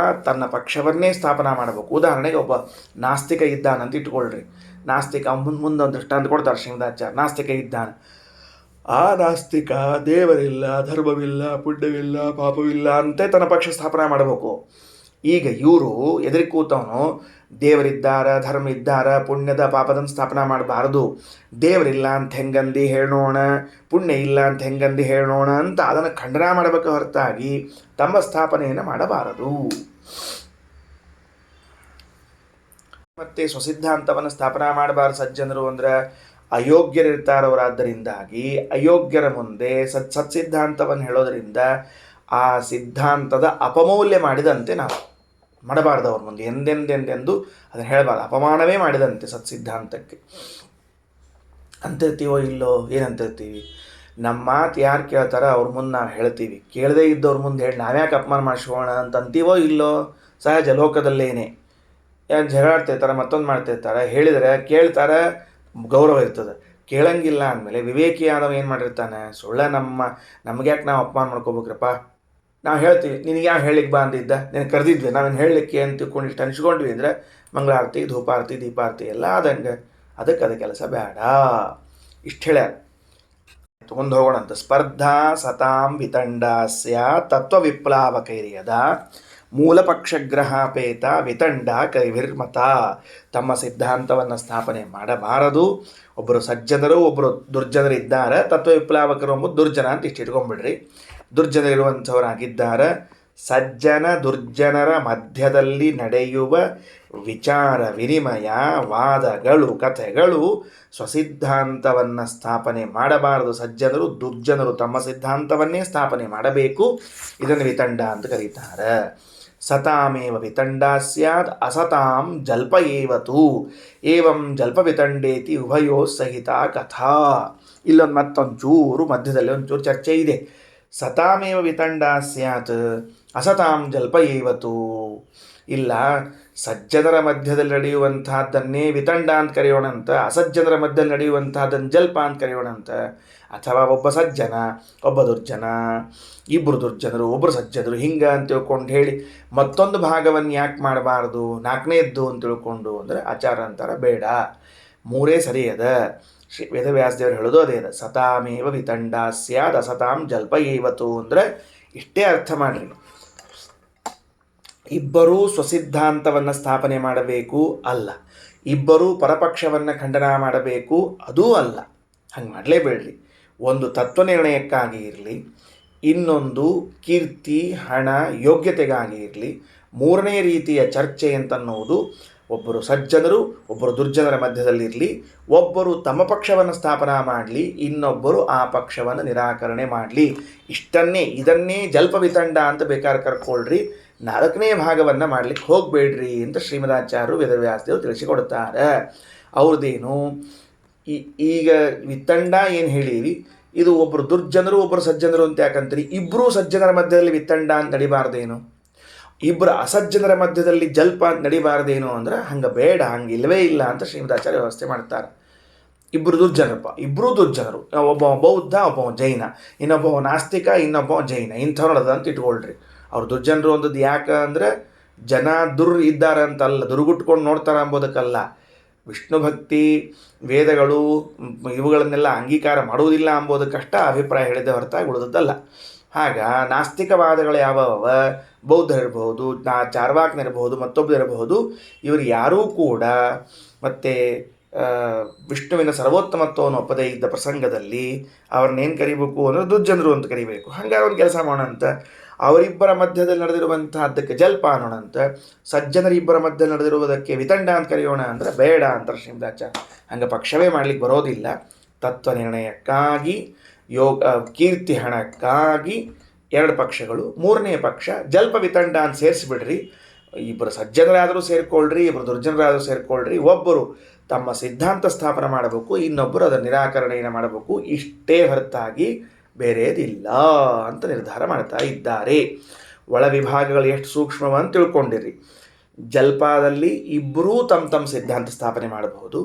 ತನ್ನ ಪಕ್ಷವನ್ನೇ ಸ್ಥಾಪನಾ ಮಾಡಬೇಕು. ಉದಾಹರಣೆಗೆ ಒಬ್ಬ ನಾಸ್ತಿಕ ಇದ್ದಾನಂತ ಇಟ್ಕೊಳ್ರಿ. ನಾಸ್ತಿಕ ಮುಂದೊಂದು ದೃಷ್ಟಾಂತ ಕೊಡ್ತಾರೆ ಶ್ರೀಮದಾಚಾರ್ಯ. ನಾಸ್ತಿಕ ಇದ್ದಾನೆ, ಆ ನಾಸ್ತಿಕ ದೇವರಿಲ್ಲ, ಧರ್ಮವಿಲ್ಲ, ಪುಣ್ಯವಿಲ್ಲ, ಪಾಪವಿಲ್ಲ ಅಂತ ತನ್ನ ಪಕ್ಷ ಸ್ಥಾಪನೆ ಮಾಡಬೇಕು. ಈಗ ಇವರು ಎದುರಿ ಕೂತವನು ದೇವರಿದ್ದಾರ, ಧರ್ಮ ಇದ್ದಾರ, ಪುಣ್ಯದ ಪಾಪದನ್ನು ಸ್ಥಾಪನೆ ಮಾಡಬಾರದು. ದೇವರಿಲ್ಲ ಅಂತ ಹೆಂಗಂದು ಹೇಳೋಣ, ಪುಣ್ಯ ಇಲ್ಲ ಅಂತ ಹೆಂಗಂದು ಹೇಳೋಣ ಅಂತ ಅದನ್ನು ಖಂಡನ ಮಾಡಬೇಕು ಹೊರತಾಗಿ ತಮ್ಮ ಸ್ಥಾಪನೆಯನ್ನು ಮಾಡಬಾರದು. ಮತ್ತೆ ಸ್ವಸಿದ್ಧಾಂತವನ್ನು ಸ್ಥಾಪನಾ ಮಾಡಬಾರದು ಸಜ್ಜನರು ಅಂದರೆ ಅಯೋಗ್ಯರಿರ್ತಾರವರಾದ್ದರಿಂದಾಗಿ ಅಯೋಗ್ಯರ ಮುಂದೆ ಸತ್ಸಿದ್ಧಾಂತವನ್ನು ಹೇಳೋದರಿಂದ ಆ ಸಿದ್ಧಾಂತದ ಅಪಮೌಲ್ಯ ಮಾಡಿದಂತೆ ನಾವು ಮಾಡಬಾರ್ದು. ಅವ್ರ ಮುಂದೆ ಎಂದೆಂದೆಂದೆಂದು ಅದನ್ನು ಹೇಳಬಾರ್ದು, ಅಪಮಾನವೇ ಮಾಡಿದಂತೆ ಸತ್ಸಿದ್ಧಾಂತಕ್ಕೆ. ಅಂತಿರ್ತೀವೋ ಇಲ್ಲೋ, ಏನಂತಿರ್ತೀವಿ? ನಮ್ಮ ಮಾತು ಯಾರು ಕೇಳ್ತಾರೋ ಅವ್ರ ಮುಂದೆ ನಾವು ಹೇಳ್ತೀವಿ, ಕೇಳದೇ ಇದ್ದವ್ರ ಮುಂದೆ ಹೇಳಿ ನಾವ್ಯಾಕೆ ಅಪಮಾನ ಮಾಡಿಸ್ಕೋಣ ಅಂತ ಅಂತೀವೋ ಇಲ್ಲೋ? ಸಹಜ ಲೋಕದಲ್ಲೇನೆ. ಯಾರು ಜಗಳಾಡ್ತಿರ್ತಾರೆ, ಮತ್ತೊಂದು ಮಾಡ್ತಿರ್ತಾರೆ, ಹೇಳಿದರೆ ಕೇಳ್ತಾರೆ, ಗೌರವ ಇರ್ತದೆ. ಕೇಳಂಗಿಲ್ಲ ಅಂದಮೇಲೆ ವಿವೇಕಿಯಾದವ ಏನು ಮಾಡಿರ್ತಾನೆ, ನಮ್ಗೆ ಯಾಕೆ ನಾವು ಅಪಮಾನ ಮಾಡ್ಕೋಬೇಕ್ರಪ್ಪ, ನಾವು ಹೇಳ್ತೀವಿ, ನಿನಗೆ ಯಾವ ಹೇಳಿಕ್ಕೆ ಬಾ ಅಂದಿದ್ದ, ನೀನು ಕರೆದಿದ್ವಿ, ನಾವೇನು ಹೇಳಲಿಕ್ಕೆ ಅಂತ ತಿಳ್ಕೊಂಡು ಇಷ್ಟು ಅನಿಸ್ಕೊಂಡ್ವಿ ಅಂದರೆ ಮಂಗಳಾರತಿ, ಧೂಪಾರತಿ, ದೀಪಾರತಿ ಎಲ್ಲ ಆದಂಗೆ. ಅದಕ್ಕೆ ಕೆಲಸ ಬೇಡ. ಇಷ್ಟು ಹೇಳ್ಯಾರ. ತಗೊಂಡು ಹೋಗೋಣಂತ. ಸ್ಪರ್ಧಾ ಸತಾಂ ವಿತಂಡಾಸ್ಯ ತತ್ವವಿಪ್ಲಾವಕೈರ್ಯದ ಮೂಲಪಕ್ಷಗ್ರಹಾಪೇತ ವಿತಂಡ ಕೈವಿರ್ಮತ. ತಮ್ಮ ಸಿದ್ಧಾಂತವನ್ನು ಸ್ಥಾಪನೆ ಮಾಡಬಾರದು. ಒಬ್ಬರು ಸಜ್ಜನರು, ಒಬ್ಬರು ದುರ್ಜನರು ಇದ್ದಾರೆ. ತತ್ವವಿಪ್ಲಾವಕರು ಎಂಬುದು ದುರ್ಜನ ಅಂತ ಇಷ್ಟು ಇಟ್ಕೊಂಡ್ಬಿಡ್ರಿ. ದುರ್ಜನರಿರುವಂಥವರಾಗಿದ್ದಾರೆ. ಸಜ್ಜನ ದುರ್ಜನರ ಮಧ್ಯದಲ್ಲಿ ನಡೆಯುವ ವಿಚಾರ ವಿನಿಮಯ, ವಾದಗಳು, ಕಥೆಗಳು ಸ್ವಸಿದ್ಧಾಂತವನ್ನು ಸ್ಥಾಪನೆ ಮಾಡಬಾರದು. ಸಜ್ಜನರು ದುರ್ಜನರು ತಮ್ಮ ಸಿದ್ಧಾಂತವನ್ನೇ ಸ್ಥಾಪನೆ ಮಾಡಬೇಕು. ಇದನ್ನು ವಿತಂಡ ಅಂತ ಕರೀತಾರೆ. ಸತಾಮೇವ ವಿತಂಡ ಸ್ಯಾದ್ ಅಸತಾಂ ಜಲ್ಪ ಏವತು ಏವಂ ಜಲ್ಪ ವಿತಂಡೇತಿ ಉಭಯೋ ಸಹಿತ ಕಥಾ. ಇಲ್ಲೊಂದು ಮತ್ತೊಂಚೂರು ಮಧ್ಯದಲ್ಲಿ ಒಂಚೂರು ಚರ್ಚೆ ಇದೆ. ಸತಾಮೇವ ವಿತಂಡ ಸ್ಯಾತ್ ಅಸತಾಂ ಜಲ್ಪ ಏವತು. ಇಲ್ಲ, ಸಜ್ಜನರ ಮಧ್ಯದಲ್ಲಿ ನಡೆಯುವಂತಹದ್ದನ್ನೇ ವಿತಂಡ ಅಂತ ಕರೆಯೋಣಂತ, ಅಸಜ್ಜನರ ಮಧ್ಯದಲ್ಲಿ ನಡೆಯುವಂತಹದ್ದನ್ನು ಜಲ್ಪ ಅಂತ ಕರೆಯೋಣಂತ. ಅಥವಾ ಒಬ್ಬ ಸಜ್ಜನ, ಒಬ್ಬ ದುರ್ಜನ, ಇಬ್ಬರು ದುರ್ಜನರು, ಒಬ್ಬರು ಸಜ್ಜನರು, ಹಿಂಗೆ ಅಂತ ತಿಳ್ಕೊಂಡು ಹೇಳಿ ಮತ್ತೊಂದು ಭಾಗವನ್ನು ಯಾಕೆ ಮಾಡಬಾರ್ದು, ನಾಲ್ಕನೇದ್ದು ಅಂತ ತಿಳ್ಕೊಂಡು ಅಂದರೆ ಆಚಾರ ಅಂತಾರೆ ಬೇಡ, ಮೂರೇ ಸರಿ ಅದ. ಶ್ರೀ ವೇದವ್ಯಾಸದೇವರು ಹೇಳೋದು ಅದೇ ಅದ. ಸತಾಮೇವ ವಿತಂಡ ಸ್ಯಾದ್ ಅಸತಾಂ ಜಲ್ಪ ಏವತು ಅಂದರೆ ಇಷ್ಟೇ ಅರ್ಥ ಮಾಡ್ರಿ. ಇಬ್ಬರೂ ಸ್ವಸಿದ್ಧಾಂತವನ್ನು ಸ್ಥಾಪನೆ ಮಾಡಬೇಕು ಅಲ್ಲ, ಇಬ್ಬರೂ ಪರಪಕ್ಷವನ್ನು ಖಂಡನ ಮಾಡಬೇಕು ಅದೂ ಅಲ್ಲ. ಹಂಗೆ ಮಾಡಲೇಬೇಡ್ರಿ. ಒಂದು ತತ್ವನಿರ್ಣಯಕ್ಕಾಗಿ ಇರಲಿ, ಇನ್ನೊಂದು ಕೀರ್ತಿ, ಹಣ, ಯೋಗ್ಯತೆಗಾಗಿ ಇರಲಿ. ಮೂರನೇ ರೀತಿಯ ಚರ್ಚೆ ಅಂತನ್ನುವುದು ಒಬ್ಬರು ಸಜ್ಜನರು, ಒಬ್ಬರು ದುರ್ಜನರ ಮಧ್ಯದಲ್ಲಿರಲಿ. ಒಬ್ಬರು ತಮ್ಮ ಪಕ್ಷವನ್ನು ಸ್ಥಾಪನಾ ಮಾಡಲಿ, ಇನ್ನೊಬ್ಬರು ಆ ಪಕ್ಷವನ್ನು ನಿರಾಕರಣೆ ಮಾಡಲಿ. ಇದನ್ನೇ ಜಲ್ಪ ವಿತಂಡ ಅಂತ ಬೇಕಾದ್ರೆ ಕರ್ಕೊಳ್ರಿ. ನಾಲ್ಕನೇ ಭಾಗವನ್ನು ಮಾಡಲಿಕ್ಕೆ ಹೋಗಬೇಡ್ರಿ ಅಂತ ಶ್ರೀಮದಾಚಾರ್ಯರು ವೇದವ್ಯಾಸದೇವರು ತಿಳಿಸಿಕೊಡುತ್ತಾರೆ. ಅವ್ರದ್ದೇನು ಈಗ ವಿತಂಡ ಏನು ಹೇಳಿರಿ, ಇದು ಒಬ್ಬರು ದುರ್ಜನರು, ಒಬ್ಬರು ಸಜ್ಜನರು ಅಂತ ಯಾಕಂತೀರಿ? ಇಬ್ಬರೂ ಸಜ್ಜನರ ಮಧ್ಯದಲ್ಲಿ ವಿತಂಡ ಅಂತ ನಡಿಬಾರ್ದೇನು? ಇಬ್ಬರು ಅಸಜ್ಜನರ ಮಧ್ಯದಲ್ಲಿ ಜಲ್ಪ ಅಂತ ನಡಿಬಾರ್ದೇನು ಅಂದ್ರೆ ಹಂಗೆ ಬೇಡ, ಹಂಗೆ ಇಲ್ಲವೇ ಇಲ್ಲ ಅಂತ ಶ್ರೀಮದಾಚಾರ್ಯ ವ್ಯವಸ್ಥೆ ಮಾಡ್ತಾರೆ. ಇಬ್ಬರು ದುರ್ಜನರಪ್ಪ, ಇಬ್ಬರೂ ದುರ್ಜನರು. ಒಬ್ಬ ಬೌದ್ಧ, ಒಬ್ಬ ಜೈನ, ಇನ್ನೊಬ್ಬ ನಾಸ್ತಿಕ, ಇನ್ನೊಬ್ಬ ಜೈನ, ಇಂಥವ್ರದ್ದು ಅಂತ ಇಟ್ಕೊಳ್ರಿ. ಅವ್ರು ದುರ್ಜನರು ಅಂದದ್ದು ಯಾಕೆ ಅಂದರೆ ಜನ ಇದ್ದಾರೆ ಅಂತಲ್ಲ, ದುರ್ಗುಟ್ಕೊಂಡು ನೋಡ್ತಾರೆ ಅಂಬೋದಕ್ಕಲ್ಲ. ವಿಷ್ಣು ಭಕ್ತಿ ವೇದಗಳು ಇವುಗಳನ್ನೆಲ್ಲ ಅಂಗೀಕಾರ ಮಾಡುವುದಿಲ್ಲ ಅಂಬೋದಕ್ಕಷ್ಟ ಅಭಿಪ್ರಾಯ ಹೇಳಿದ ಹೊರತಾಗಿ ಉಳಿದದ್ದಲ್ಲ. ಆಗ ನಾಸ್ತಿಕವಾದಗಳು ಯಾವವ, ಬೌದ್ಧರಿರಬಹುದು, ಚಾರ್ವಾಕನಿರಬಹುದು, ಮತ್ತೊಬ್ಬರಿರಬಹುದು, ಇವರು ಯಾರೂ ಕೂಡ ಮತ್ತು ವಿಷ್ಣುವಿನ ಸರ್ವೋತ್ತಮತ್ವವನ್ನು ಒಪ್ಪದೇ ಇದ್ದ ಪ್ರಸಂಗದಲ್ಲಿ ಅವ್ರನ್ನೇನು ಕರಿಬೇಕು ಅಂದರೆ ದುರ್ಜನರು ಅಂತ ಕರಿಬೇಕು. ಹಂಗಾರೆ ಒಂದು ಕೆಲಸ ಮಾಡೋಣ ಅಂತ, ಅವರಿಬ್ಬರ ಮಧ್ಯದಲ್ಲಿ ನಡೆದಿರುವಂತಹದ್ದಕ್ಕೆ ಜಲ್ಪ ಅನ್ನೋಣ ಅಂತ, ಸಜ್ಜನರಿಬ್ಬರ ಮಧ್ಯೆ ನಡೆದಿರುವುದಕ್ಕೆ ವಿತಂಡ ಅಂತ ಕರೆಯೋಣ ಅಂದರೆ ಬೇಡ ಅಂತಾರೆ ಶ್ರೀಮದಾಚಾರ್ಯ. ಹಂಗೆ ಪಕ್ಷವೇ ಮಾಡ್ಲಿಕ್ಕೆ ಬರೋದಿಲ್ಲ. ತತ್ವ ನಿರ್ಣಯಕ್ಕಾಗಿ ಕೀರ್ತಿ ಹಣಕ್ಕಾಗಿ ಎರಡು ಪಕ್ಷಗಳು, ಮೂರನೇ ಪಕ್ಷ ಜಲ್ಪ ವಿತಂಡ ಅಂತ ಸೇರಿಸಿಬಿಡ್ರಿ. ಇಬ್ಬರು ಸಜ್ಜನರಾದರೂ ಸೇರಿಕೊಳ್ಳ್ರಿ, ಇಬ್ಬರು ದುರ್ಜನರಾದರೂ ಸೇರಿಕೊಳ್ಳ್ರಿ, ಒಬ್ಬರು ತಮ್ಮ ಸಿದ್ಧಾಂತ ಸ್ಥಾಪನೆ ಮಾಡಬೇಕು, ಇನ್ನೊಬ್ಬರು ಅದರ ನಿರಾಕರಣೆಯನ್ನು ಮಾಡಬೇಕು, ಇಷ್ಟೇ ಹೊರತಾಗಿ ಬೇರೆದಿಲ್ಲ ಅಂತ ನಿರ್ಧಾರ ಮಾಡ್ತಾ ಇದ್ದಾರೆ. ಒಳ ವಿಭಾಗಗಳು ಎಷ್ಟು ಸೂಕ್ಷ್ಮವಂತ ತಿಳ್ಕೊಂಡಿರಿ. ಜಲ್ಪಾದಲ್ಲಿ ಇಬ್ಬರೂ ತಮ್ಮ ಸಿದ್ಧಾಂತ ಸ್ಥಾಪನೆ ಮಾಡಬಹುದು.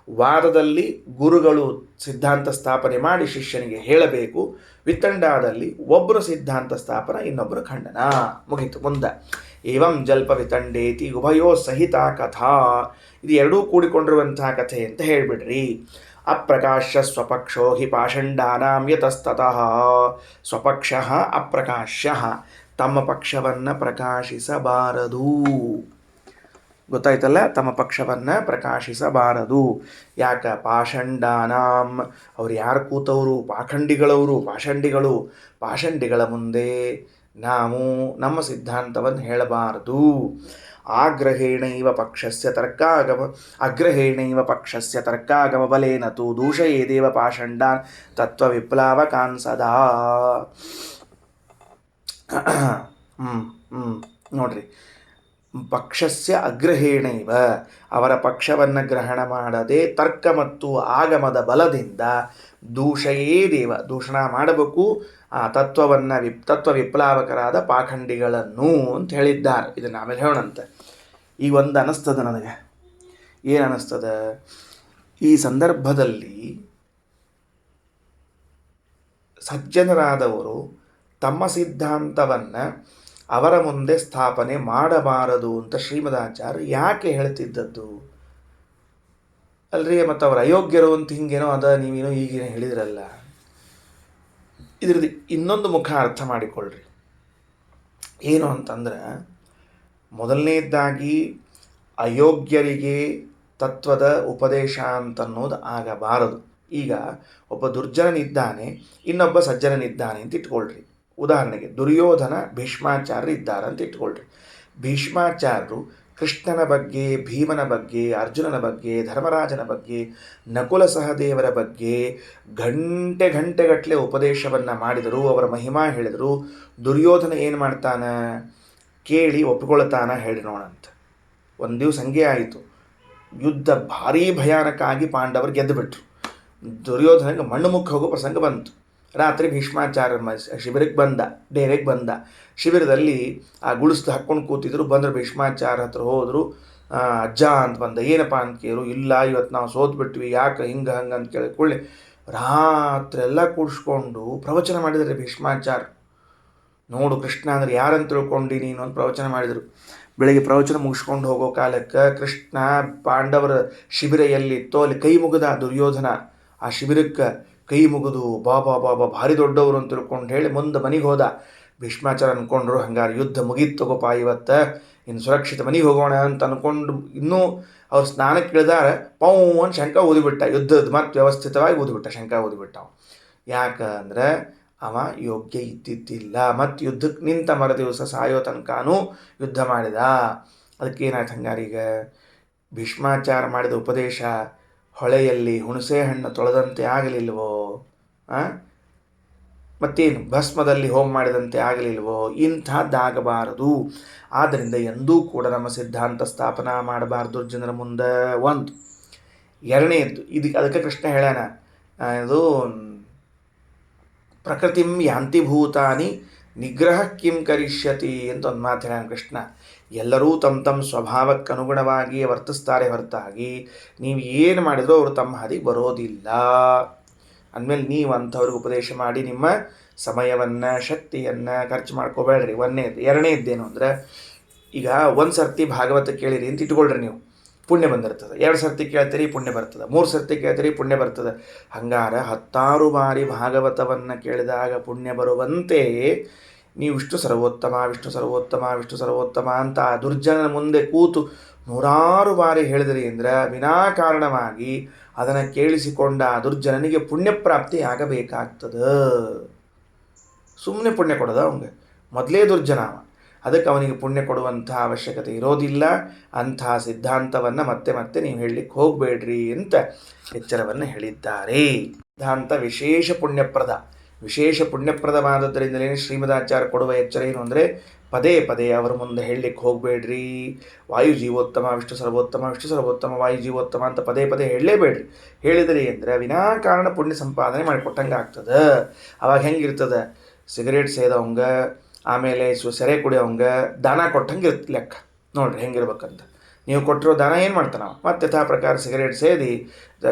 ವಾದದಲ್ಲಿ ಗುರುಗಳು ಸಿದ್ಧಾಂತ ಸ್ಥಾಪನೆ ಮಾಡಿ ಶಿಷ್ಯನಿಗೆ ಹೇಳಬೇಕು. ವಿತಂಡಾದಲ್ಲಿ ಒಬ್ಬರು ಸಿದ್ಧಾಂತ ಸ್ಥಾಪನ, ಇನ್ನೊಬ್ಬರು ಖಂಡನ, ಮುಗೀತು. ಮುಂದೆ ಏವಂ ಜಲ್ಪ ವಿತಂಡೇತಿ ಉಭಯೋ ಸಹಿತ ಕಥಾ, ಇದು ಎರಡೂ ಕೂಡಿಕೊಂಡಿರುವಂತಹ ಕಥೆ ಅಂತ ಹೇಳಿಬಿಡ್ರಿ. ಅಪ್ರಕಾಶ್ಯ ಸ್ವಪಕ್ಷೋ ಹಿ ಪಾಷಂಡಾನಾಂ ಯತಸ್ತತಃ. ಸ್ವಪಕ್ಷ ಅಪ್ರಕಾಶ್ಯ, ತಮ್ಮ ಪಕ್ಷವನ್ನು ಪ್ರಕಾಶಿಸಬಾರದು. ಗೊತ್ತಾಯ್ತಲ್ಲ, ತಮ್ಮ ಪಕ್ಷವನ್ನು ಪ್ರಕಾಶಿಸಬಾರದು. ಯಾಕ? ಪಾಷಂಡಾನಾಂ, ಅವ್ರು ಯಾರು ಕೂತವರು? ಪಾಖಂಡಿಗಳವರು, ಪಾಷಂಡಿಗಳು. ಪಾಷಂಡಿಗಳ ಮುಂದೆ ನಾವು ನಮ್ಮ ಸಿದ್ಧಾಂತವನ್ನು ಹೇಳಬಾರದು. ಆಗ್ರಹೇಣೈವ ಪಕ್ಷಸ್ಯ ತರ್ಕಾಗಮ ಬಲೇನ ತು ದೂಷಯೇದೇವ ಪಾಷಂಡಾನ್ ತತ್ವವಿಪ್ಲವಕಾನ್ ಸದಾ. ನೋಡ್ರಿ, ಪಕ್ಷಸ್ಯ ಅಗ್ರಹೇಣೈವ, ಅವರ ಪಕ್ಷವನ್ನು ಗ್ರಹಣ ಮಾಡದೆ ತರ್ಕ ಮತ್ತು ಆಗಮದ ಬಲದಿಂದ ದೂಷಯೇದೇವ, ದೂಷಣ ಮಾಡಬೇಕು ಆ ತತ್ವ ವಿಪ್ಲವಕರಾದ ಪಾಖಂಡಿಗಳನ್ನು ಅಂತ ಹೇಳಿದ್ದಾರೆ. ಇದನ್ನು ಆಮೇಲೆ ಹೇಳೋಣಂತೆ. ಈಗ ಒಂದು ಅನ್ನಿಸ್ತದ ನನಗೆ. ಏನು ಅನ್ನಿಸ್ತದ? ಈ ಸಂದರ್ಭದಲ್ಲಿ ಸಜ್ಜನರಾದವರು ತಮ್ಮ ಸಿದ್ಧಾಂತವನ್ನು ಅವರ ಮುಂದೆ ಸ್ಥಾಪನೆ ಮಾಡಬಾರದು ಅಂತ ಶ್ರೀಮದಾಚಾರ್ಯ ಯಾಕೆ ಹೇಳ್ತಿದ್ದದ್ದು? ಅಲ್ರಿ, ಮತ್ತು ಅವರು ಅಯೋಗ್ಯರು ಅಂತ ಹಿಂಗೇನೋ ಅದ, ನೀವೇನೋ ಈಗೇನೋ ಹೇಳಿದ್ರಲ್ಲ. ಇದ್ರದ್ದು ಇನ್ನೊಂದು ಮುಖ ಅರ್ಥ ಮಾಡಿಕೊಳ್ಳ್ರಿ. ಏನು ಅಂತಂದ್ರೆ, ಮೊದಲನೇದಾಗಿ ಅಯೋಗ್ಯರಿಗೆ ತತ್ವದ ಉಪದೇಶ ಅಂತನ್ನೋದು ಆಗಬಾರದು. ಈಗ ಒಬ್ಬ ದುರ್ಜನನಿದ್ದಾನೆ, ಇನ್ನೊಬ್ಬ ಸಜ್ಜನನಿದ್ದಾನೆ ಅಂತ ಇಟ್ಕೊಳ್ರಿ. ಉದಾಹರಣೆಗೆ ದುರ್ಯೋಧನ ಭೀಷ್ಮಾಚಾರ್ಯರು ಇದ್ದಾರೆ ಅಂತ ಇಟ್ಕೊಳ್ರಿ. ಭೀಷ್ಮಾಚಾರ್ಯರು ಕೃಷ್ಣನ ಬಗ್ಗೆ, ಭೀಮನ ಬಗ್ಗೆ, ಅರ್ಜುನನ ಬಗ್ಗೆ, ಧರ್ಮರಾಜನ ಬಗ್ಗೆ, ನಕುಲ ಸಹದೇವರ ಬಗ್ಗೆ ಗಂಟೆಗಟ್ಟಲೆ ಉಪದೇಶವನ್ನು ಮಾಡಿದರು, ಅವರ ಮಹಿಮಾ ಹೇಳಿದರು. ದುರ್ಯೋಧನ ಏನು ಮಾಡ್ತಾನ? ಕೇಳಿ ಒಪ್ಪಿಕೊಳ್ತಾನ? ಹೇಳಿ ನೋಡಂತ. ಒಂದು ದಿವಸ ಹಂಗೆ ಆಯಿತು. ಯುದ್ಧ ಭಾರೀ ಭಯಾನಕ ಆಗಿ ಪಾಂಡವರು ಗೆದ್ದುಬಿಟ್ರು. ದುರ್ಯೋಧನಿಗೆ ಮಣ್ಣು ಮುಖ ಹೋಗೋ ಪ್ರಸಂಗ ಬಂತು. ರಾತ್ರಿ ಭೀಷ್ಮಾಚಾರ್ಯ ಶಿಬಿರಕ್ಕೆ ಬಂದ, ಡೇರೆಗೆ ಬಂದ. ಶಿಬಿರದಲ್ಲಿ ಆ ಗುಳಿಸ್ದು ಹಾಕ್ಕೊಂಡು ಕೂತಿದ್ರು. ಬಂದರು, ಭೀಷ್ಮಾಚಾರ್ಯ ಹತ್ರ ಹೋದರು. ಅಜ್ಜ ಅಂತ ಬಂದ. ಏನಪ್ಪ ಅಂತ ಕೇಳು. ಇಲ್ಲ, ಇವತ್ತು ನಾವು ಸೋತ್ಬಿಟ್ವಿ, ಯಾಕೆ ಹಿಂಗೆ ಹಂಗೆ ಅಂತ ಕೇಳಿಕೊಳ್ಳಿ ರಾತ್ರಿ ಎಲ್ಲ ಕೂಡಿಸ್ಕೊಂಡು ಪ್ರವಚನ ಮಾಡಿದರೆ ಭೀಷ್ಮಾಚಾರ್ಯ. ನೋಡು, ಕೃಷ್ಣ ಅಂದರೆ ಯಾರಂತ ತಿಳ್ಕೊಂಡು ನೀನು ಅಂತ ಪ್ರವಚನ ಮಾಡಿದರು. ಬೆಳಗ್ಗೆ ಪ್ರವಚನ ಮುಗಿಸ್ಕೊಂಡು ಹೋಗೋ ಕಾಲಕ್ಕೆ ಕೃಷ್ಣ ಪಾಂಡವರ ಶಿಬಿರ ಎಲ್ಲಿತ್ತೋ ಅಲ್ಲಿ ಕೈ ಮುಗಿದ ದುರ್ಯೋಧನ. ಆ ಶಿಬಿರಕ್ಕೆ ಕೈ ಮುಗಿದು ಬಾಬಾ ಭಾರಿ ದೊಡ್ಡವರು ಅಂತ ತಿಳ್ಕೊಂಡು ಹೇಳಿ ಮುಂದೆ ಮನೆಗೆ ಹೋದ. ಭೀಷ್ಮಾಚಾರ್ಯ ಅಂದ್ಕೊಂಡ್ರು, ಹಂಗಾರೆ ಯುದ್ಧ ಮುಗೀತು ತಗೋಪ, ಇವತ್ತು ಇನ್ನು ಸುರಕ್ಷಿತ ಮನೆಗೆ ಹೋಗೋಣ ಅಂತ ಅಂದ್ಕೊಂಡು ಇನ್ನೂ ಅವ್ರು ಸ್ನಾನಕ್ಕೆ ಇಳಿದಾರೆ. ಪೌನ್ ಶಂಕ ಓದಿಬಿಟ್ಟ. ಯುದ್ಧದ ಮತ್ತೆ ವ್ಯವಸ್ಥಿತವಾಗಿ ಓದಿಬಿಟ್ಟ, ಶಂಕ ಓದಿಬಿಟ್ಟ. ಯಾಕಂದ್ರೆ ಅವ ಯೋಗ್ಯ ಇದ್ದಿದ್ದಿಲ್ಲ. ಮತ್ತು ಯುದ್ಧಕ್ಕೆ ನಿಂತ ಮರ ದಿವಸ ಸಾಯೋ ತನಕನೂ ಯುದ್ಧ ಮಾಡಿದ. ಅದಕ್ಕೆ ಏನಾಯ್ತು? ಹಂಗಾರೀಗ ಭೀಷ್ಮಾಚಾರ್ಯ ಮಾಡಿದ ಉಪದೇಶ ಹೊಳೆಯಲ್ಲಿ ಹುಣಸೆ ಹಣ್ಣು ತೊಳೆದಂತೆ ಆಗಲಿಲ್ವೋ? ಮತ್ತೇನು ಭಸ್ಮದಲ್ಲಿ ಹೋಮ ಮಾಡಿದಂತೆ ಆಗಲಿಲ್ವೋ? ಇಂಥದ್ದಾಗಬಾರದು. ಆದ್ದರಿಂದ ಎಂದೂ ಕೂಡ ನಮ್ಮ ಸಿದ್ಧಾಂತ ಸ್ಥಾಪನಾ ಮಾಡಬಾರ್ದು ಜನರ ಮುಂದೆ. ಒಂದು. ಎರಡನೇದ್ದು, ಅದಕ್ಕೆ ಕೃಷ್ಣ ಹೇಳ್ಯಾನ, ಇದು ಪ್ರಕೃತಿಂ ಯಾಂತಿ ಭೂತಾನಿ ನಿಗ್ರಹ ಕಿಂ ಕರಿಷ್ಯತಿ ಅಂತ ಒಂದು ಮಾತು ಹೇಳ್ಯಾನ ಕೃಷ್ಣ. ಎಲ್ಲರೂ ತಮ್ಮ ಸ್ವಭಾವಕ್ಕೆ ಅನುಗುಣವಾಗಿ ವರ್ತಿಸ್ತಾರೆ ಹೊರತಾಗಿ ನೀವು ಏನು ಮಾಡಿದರೂ ಅವರು ತಮ್ಮ ಹಾದಿಗೆ ಬರೋದಿಲ್ಲ. ಅಂದಮೇಲೆ ನೀವು ಅಂಥವ್ರಿಗೆ ಉಪದೇಶ ಮಾಡಿ ನಿಮ್ಮ ಸಮಯವನ್ನು, ಶಕ್ತಿಯನ್ನು ಖರ್ಚು ಮಾಡ್ಕೋಬೇಡ್ರಿ. ಒಂದನೇದು. ಎರಡನೇದ್ದೇನು ಅಂದರೆ, ಈಗ ಒಂದು ಸರ್ತಿ ಭಾಗವತ ಕೇಳಿರಿ ಅಂತ ಇಟ್ಕೊಳ್ರಿ ನೀವು, ಪುಣ್ಯ ಬಂದಿರ್ತದೆ. 2 ಸರ್ತಿ ಕೇಳ್ತೀರಿ ಪುಣ್ಯ ಬರ್ತದೆ, 3 ಸರ್ತಿ ಕೇಳ್ತೀರಿ ಪುಣ್ಯ ಬರ್ತದೆ. ಹಂಗಾರೆ 10 ಬಾರಿ ಭಾಗವತವನ್ನು ಕೇಳಿದಾಗ ಪುಣ್ಯ ಬರುವಂತೆ ನೀವು ವಿಷ್ಣು ಸರ್ವೋತ್ತಮ ವಿಷ್ಣು ಸರ್ವೋತ್ತಮ ವಿಷ್ಣು ಸರ್ವೋತ್ತಮ ಅಂತ ಆ ದುರ್ಜನನ ಮುಂದೆ ಕೂತು 100 ಬಾರಿ ಹೇಳಿದ್ರಿ ಅಂದರೆ ವಿನಾಕಾರಣವಾಗಿ ಅದನ್ನು ಕೇಳಿಸಿಕೊಂಡ ಆ ದುರ್ಜನನಿಗೆ ಪುಣ್ಯಪ್ರಾಪ್ತಿ ಆಗಬೇಕಾಗ್ತದೆ. ಸುಮ್ಮನೆ ಪುಣ್ಯ ಕೊಡೋದು ಅವನಿಗೆ, ಮೊದಲೇ ದುರ್ಜನ ಅವ, ಅದಕ್ಕೆ ಅವನಿಗೆ ಪುಣ್ಯ ಕೊಡುವಂಥ ಅವಶ್ಯಕತೆ ಇರೋದಿಲ್ಲ. ಅಂಥ ಸಿದ್ಧಾಂತವನ್ನು ಮತ್ತೆ ಮತ್ತೆ ನೀವು ಹೇಳಲಿಕ್ಕೆ ಹೋಗಬೇಡ್ರಿ ಅಂತ ಎಚ್ಚರವನ್ನು ಹೇಳಿದ್ದಾರೆ. ಸಿದ್ಧಾಂತ ವಿಶೇಷ ಪುಣ್ಯಪ್ರದವಾದದ್ದರಿಂದಲೇ ಶ್ರೀಮದಾಚಾರ್ಯ ಕೊಡುವ ಎಚ್ಚರ ಏನು ಅಂದರೆ ಪದೇ ಪದೇ ಅವರ ಮುಂದೆ ಹೇಳಲಿಕ್ಕೆ ಹೋಗಬೇಡ್ರಿ. ವಾಯು ಜೀವೋತ್ತಮ ವಿಷ್ಣು ಸರ್ವೋತ್ತಮ ವಿಷ್ಣು ಸರ್ವೋತ್ತಮ ವಾಯು ಜೀವೋತ್ತಮ ಅಂತ ಪದೇ ಪದೇ ಹೇಳಲೇಬೇಡ್ರಿ. ಹೇಳಿದ್ರಿ ಅಂದರೆ ವಿನಾಕಾರಣ ಪುಣ್ಯ ಸಂಪಾದನೆ ಮಾಡಿಕೊಟ್ಟಂಗೆ ಆಗ್ತದೆ. ಅವಾಗ ಹೆಂಗಿರ್ತದೆ, ಸಿಗರೇಟ್ ಸೇದವಂಗ ಆಮೇಲೆ ಸೆರೆ ಕುಡಿಯೋವಂಗ ದಾನ ಕೊಟ್ಟಂಗೆ ಇರುತ್ತೆ ಲೆಕ್ಕ. ನೋಡ್ರಿ ಹೆಂಗಿರ್ಬೇಕಂತ. ನೀವು ಕೊಟ್ಟಿರೋ ದಾನ ಏನು ಮಾಡ್ತಾನೆ ಮತ್ತೆ ಯಥಾ ಪ್ರಕಾರ ಸಿಗರೇಟ್ ಸೇದಿ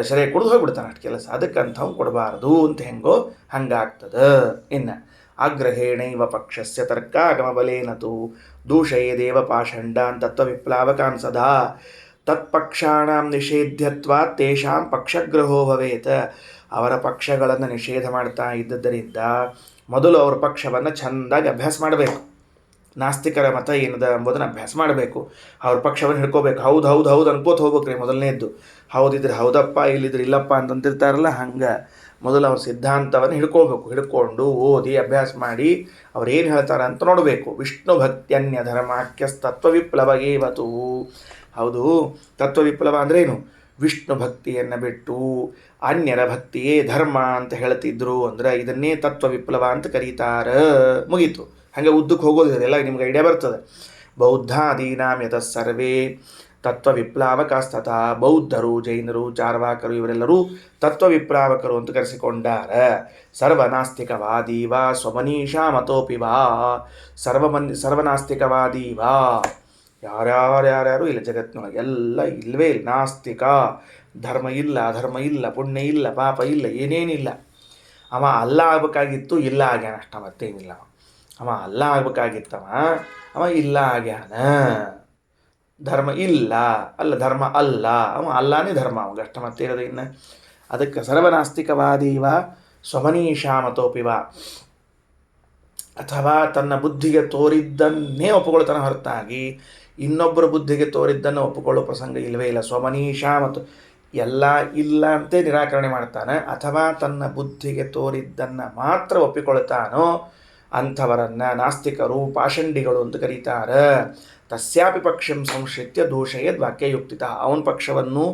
ಸೆರೆ ಕುಡಿದು ಹೋಗ್ಬಿಡ್ತಾನೆ ಅಷ್ಟು ಕೆಲಸ. ಅದಕ್ಕಂಥವು ಕೊಡಬಾರ್ದು ಅಂತ ಹೆಂಗೋ ಹಂಗಾಗ್ತದೆ. ಇನ್ನು ಆಗ್ರಹೇಣೈವ ಪಕ್ಷಸ್ಯ ತರ್ಕಾಗಮಬಲೇನತು ದೂಷಯೇದೇವ ಪಾಷಂಡಾನ್ ತತ್ವವಿಪ್ಲಾವಕಾನ್ ಸದಾ ತತ್ಪಕ್ಷಾಣಾಂ ನಿಷೇಧ್ಯತ್ವಾ ತೇಷಾಂ ಪಕ್ಷಗ್ರಹೋ ಭವೇತ್. ಅವರ ಪಕ್ಷಗಳನ್ನು ನಿಷೇಧ ಮಾಡ್ತಾ ಇದ್ದದ್ದರಿಂದ ಮೊದಲು ಅವ್ರ ಪಕ್ಷವನ್ನು ಚೆಂದಾಗಿ ಅಭ್ಯಾಸ ಮಾಡಬೇಕು. ನಾಸ್ತಿಕರ ಮತ ಏನದ ಎಂಬುದನ್ನು ಅಭ್ಯಾಸ ಮಾಡಬೇಕು. ಅವ್ರ ಪಕ್ಷವನ್ನು ಹಿಡ್ಕೋಬೇಕು. ಹೌದು ಹೌದು ಹೌದು ಅನ್ಕೋತ ಹೋಗ್ಬೇಕು ರೀ. ಮೊದಲನೇದ್ದು ಹೌದಿದ್ರೆ ಹೌದಪ್ಪ, ಇಲ್ಲಿದ್ರೆ ಇಲ್ಲಪ್ಪ ಅಂತಂತಿರ್ತಾರಲ್ಲ, ಹಂಗೆ ಮೊದಲು ಅವ್ರ ಸಿದ್ಧಾಂತವನ್ನು ಹಿಡ್ಕೊಂಡು ಓದಿ ಅಭ್ಯಾಸ ಮಾಡಿ ಅವ್ರು ಏನು ಹೇಳ್ತಾರೆ ಅಂತ ನೋಡಬೇಕು. ವಿಷ್ಣು ಭಕ್ತ್ಯನ್ಯ ಧರ್ಮಾಖ್ಯಸ್ತತ್ವವಿಪ್ಲವಗೇವತು. ಹೌದು, ತತ್ವವಿಪ್ಲವ ಅಂದರೆ ಏನು? ವಿಷ್ಣು ಭಕ್ತಿಯನ್ನು ಬಿಟ್ಟು ಅನ್ಯರ ಭಕ್ತಿಯೇ ಧರ್ಮ ಅಂತ ಹೇಳ್ತಿದ್ರು ಅಂದರೆ ಇದನ್ನೇ ತತ್ವ ವಿಪ್ಲವ ಅಂತ ಕರೀತಾರೆ. ಮುಗೀತು. ಹಾಗೆ ಉದ್ದಕ್ಕೆ ಹೋಗೋದಿದೆ, ಎಲ್ಲ ನಿಮ್ಗೆ ಐಡಿಯಾ ಬರ್ತದೆ. ಬೌದ್ಧಾದೀನಾಂ ಯತಃ ಸರ್ವೇ ತತ್ವ ವಿಪ್ಲಾವಕಾಸ್ತಥ. ಬೌದ್ಧರು, ಜೈನರು, ಚಾರ್ವಾಕರು ಇವರೆಲ್ಲರೂ ತತ್ವ ವಿಪ್ಲಾವಕರು ಅಂತ ಕರೆಸಿಕೊಂಡಾರ. ಸರ್ವನಾಸ್ತಿಕವಾದಿ ವಾ ಸ್ವಮನೀಷಾ ಮತೋಪಿ ವಾ. ಸರ್ವನಾಸ್ತಿಕವಾದಿ ವಾ, ಯಾರ್ಯಾರು ಇಲ್ಲ ಜಗತ್ತಿನೊಳಗೆ, ಎಲ್ಲ ಇಲ್ಲವೇ ಇಲ್ಲ. ನಾಸ್ತಿಕ, ಧರ್ಮ ಇಲ್ಲ, ಅಧರ್ಮ ಇಲ್ಲ, ಪುಣ್ಯ ಇಲ್ಲ, ಪಾಪ ಇಲ್ಲ, ಏನೇನಿಲ್ಲ. ಅವ ಅಲ್ಲ ಆಗ್ಬೇಕಾಗಿತ್ತು, ಇಲ್ಲ ಆಗ್ಯಾನ ಅಷ್ಟ, ಮತ್ತೇನಿಲ್ಲ. ಅವ ಅಲ್ಲ ಆಗ್ಬೇಕಾಗಿತ್ತವ, ಅವ ಇಲ್ಲ ಆಗ್ಯಾನ. ಧರ್ಮ ಇಲ್ಲ ಅಲ್ಲ, ಧರ್ಮ ಅಲ್ಲ, ಅವ ಅಲ್ಲಾನೇ ಧರ್ಮ ಅವಾಗ ಅಷ್ಟ, ಮತ್ತೇನದು ಇನ್ನು. ಅದಕ್ಕೆ ಸರ್ವನಾಸ್ತಿಕವಾದೀವ ಸ್ವಮನೀಷಾ ಮತೋಪಿವ. ಅಥವಾ ತನ್ನ ಬುದ್ಧಿಗೆ ತೋರಿದ್ದನ್ನೇ ಒಪ್ಪಿಕೊಳ್ತಾನೆ ಹೊರತಾಗಿ ಇನ್ನೊಬ್ಬರ ಬುದ್ಧಿಗೆ ತೋರಿದ್ದನ್ನು ಒಪ್ಪಿಕೊಳ್ಳೋ ಪ್ರಸಂಗ ಇಲ್ಲವೇ ಇಲ್ಲ. ಸ್ವಮನೀಷಾ ಮತ್ತು ಎಲ್ಲ ಇಲ್ಲ ಅಂತೆ ನಿರಾಕರಣೆ ಮಾಡ್ತಾನೆ. ಅಥವಾ ತನ್ನ ಬುದ್ಧಿಗೆ ತೋರಿದ್ದನ್ನು ಮಾತ್ರ ಒಪ್ಪಿಕೊಳ್ತಾನೋ ಅಂಥವರನ್ನು ನಾಸ್ತಿಕರು, ಪಾಷಂಡಿಗಳು ಅಂತ ಕರೀತಾರೆ. ತಸ್ಯಾಪಿ ಪಕ್ಷಂ ಸಂಶ್ರಿತ್ಯ ದೂಷಯದ್ ವಾಕ್ಯಯುಕ್ತಿತ. ಅವನ ಪಕ್ಷವನ್ನು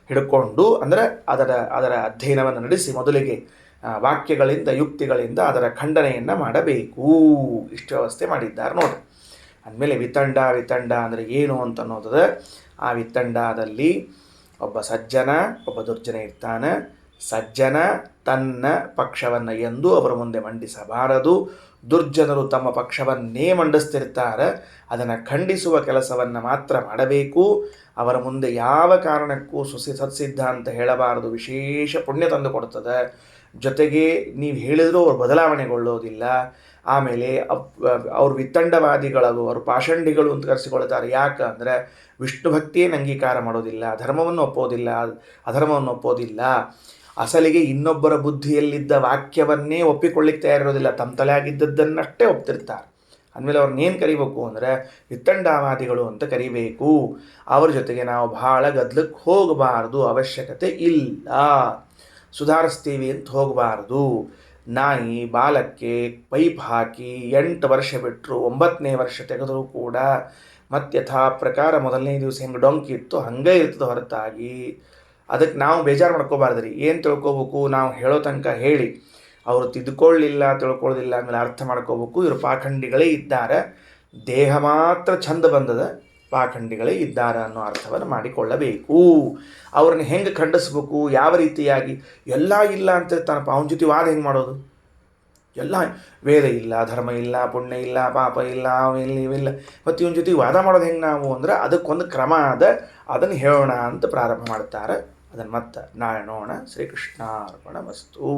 ಹಿಡ್ಕೊಂಡು ಅಂದರೆ ಅದರ ಅಧ್ಯಯನವನ್ನು ನಡೆಸಿ ಮೊದಲಿಗೆ ವಾಕ್ಯಗಳಿಂದ ಯುಕ್ತಿಗಳಿಂದ ಅದರ ಖಂಡನೆಯನ್ನು ಮಾಡಬೇಕು. ಇಷ್ಟು ವ್ಯವಸ್ಥೆ ಮಾಡಿದ್ದಾರೆ ನೋಡ್ರಿ. ಅಂದಮೇಲೆ ವಿತಂಡ ಅಂದರೆ ಏನು ಅಂತ ಅನ್ನೋದು, ಆ ವಿತಂಡದಲ್ಲಿ ಒಬ್ಬ ಸಜ್ಜನ ಒಬ್ಬ ದುರ್ಜನ ಇರ್ತಾನೆ. ಸಜ್ಜನ ತನ್ನ ಪಕ್ಷವನ್ನು ಎಂದೂ ಅವರ ಮುಂದೆ ಮಂಡಿಸಬಾರದು. ದುರ್ಜನರು ತಮ್ಮ ಪಕ್ಷವನ್ನೇ ಮಂಡಿಸ್ತಿರ್ತಾರೆ. ಅದನ್ನು ಖಂಡಿಸುವ ಕೆಲಸವನ್ನು ಮಾತ್ರ ಮಾಡಬೇಕು. ಅವರ ಮುಂದೆ ಯಾವ ಕಾರಣಕ್ಕೂ ಸತ್ಸಿದ್ಧಾಂತ ಹೇಳಬಾರದು. ವಿಶೇಷ ಪುಣ್ಯ ತಂದು ಕೊಡ್ತದೆ. ಜೊತೆಗೆ ನೀವು ಹೇಳಿದರೂ ಅವರು ಬದಲಾವಣೆಗೊಳ್ಳೋದಿಲ್ಲ. ಆಮೇಲೆ ಅವ್ರು ವಿತಂಡವಾದಿಗಳು, ಅವರು ಪಾಷಂಡಿಗಳು ಅಂತ ಕರೆಸಿಕೊಳ್ತಾರೆ. ಯಾಕಂದರೆ ವಿಷ್ಣು ಭಕ್ತಿಯನ್ನು ಅಂಗೀಕಾರ ಮಾಡೋದಿಲ್ಲ, ಧರ್ಮವನ್ನು ಒಪ್ಪೋದಿಲ್ಲ, ಅಧರ್ಮವನ್ನು ಒಪ್ಪೋದಿಲ್ಲ. ಅಸಲಿಗೆ ಇನ್ನೊಬ್ಬರ ಬುದ್ಧಿಯಲ್ಲಿದ್ದ ವಾಕ್ಯವನ್ನೇ ಒಪ್ಪಿಕೊಳ್ಳಿಕ್ಕೆ ತಯಾರಿರೋದಿಲ್ಲ. ತಮ್ಮ ತಲೆಯಾಗಿದ್ದದ್ದನ್ನಷ್ಟೇ ಒಪ್ತಿರ್ತಾರೆ. ಅಂದಮೇಲೆ ಅವ್ರನ್ನೇನು ಕರಿಬೇಕು ಅಂದರೆ ವಿತಂಡವಾದಿಗಳು ಅಂತ ಕರಿಬೇಕು. ಅವ್ರ ಜೊತೆಗೆ ನಾವು ಭಾಳ ಗದ್ದಲಕ್ಕೆ ಹೋಗಬಾರ್ದು, ಅವಶ್ಯಕತೆ ಇಲ್ಲ. ಸುಧಾರಿಸ್ತೀವಿ ಅಂತ ಹೋಗಬಾರ್ದು. ನಾಯಿ ಬಾಲಕ್ಕೆ ಪೈಪ್ ಹಾಕಿ 8 ವರ್ಷ ಬಿಟ್ಟರು 9ನೇ ವರ್ಷ ತೆಗೆದರೂ ಕೂಡ ಮತ್ತೆ ಯಥಾ ಪ್ರಕಾರ ಮೊದಲನೇ ದಿವಸ ಹೆಂಗೆ ಡೊಂಕಿ ಇತ್ತು ಹಂಗೆ ಇರ್ತದೆ ಹೊರತಾಗಿ ಅದಕ್ಕೆ ನಾವು ಬೇಜಾರು ಮಾಡ್ಕೋಬಾರ್ದ್ರಿ. ಏನು ತಿಳ್ಕೊಬೇಕು, ನಾವು ಹೇಳೋ ತನಕ ಹೇಳಿ ಅವರು ತಿದ್ಕೊಳ್ಳಿಲ್ಲ, ತಿಳ್ಕೊಳ್ಳೋದಿಲ್ಲ, ಆಮೇಲೆ ಅರ್ಥ ಮಾಡ್ಕೋಬೇಕು. ಇವರು ಪಾಖಂಡಿಗಳೇ ಇದ್ದಾರೆ, ದೇಹ ಮಾತ್ರ ಚಂದ ಬಂದದ, ಪಾಖಂಡಿಗಳೇ ಇದ್ದಾರೆ ಅನ್ನೋ ಅರ್ಥವನ್ನು ಮಾಡಿಕೊಳ್ಳಬೇಕು. ಅವ್ರನ್ನ ಹೆಂಗೆ ಖಂಡಿಸ್ಬೇಕು, ಯಾವ ರೀತಿಯಾಗಿ. ಎಲ್ಲ ಇಲ್ಲ ಅಂತಿರ್ತಾನಪ್ಪ, ಅವನ ಜೊತೆ ವಾದ ಹೆಂಗೆ ಮಾಡೋದು? ಎಲ್ಲ ವೇದ ಇಲ್ಲ, ಧರ್ಮ ಇಲ್ಲ, ಪುಣ್ಯ ಇಲ್ಲ, ಪಾಪ ಇಲ್ಲ, ಇವಿಲ್ಲ, ಮತ್ತು ಇವನ ಜೊತೆ ವಾದ ಮಾಡೋದು ಹೆಂಗೆ ನಾವು ಅಂದರೆ ಅದಕ್ಕೊಂದು ಕ್ರಮ ಅದ, ಅದನ್ನು ಹೇಳೋಣ ಅಂತ ಪ್ರಾರಂಭ ಮಾಡ್ತಾರೆ. ಅದನ್ನು ಮತ್ತೆ ನಾಳೆ ನೋಡೋಣ. ಶ್ರೀಕೃಷ್ಣಾರ್ಪಣ ವಸ್ತು.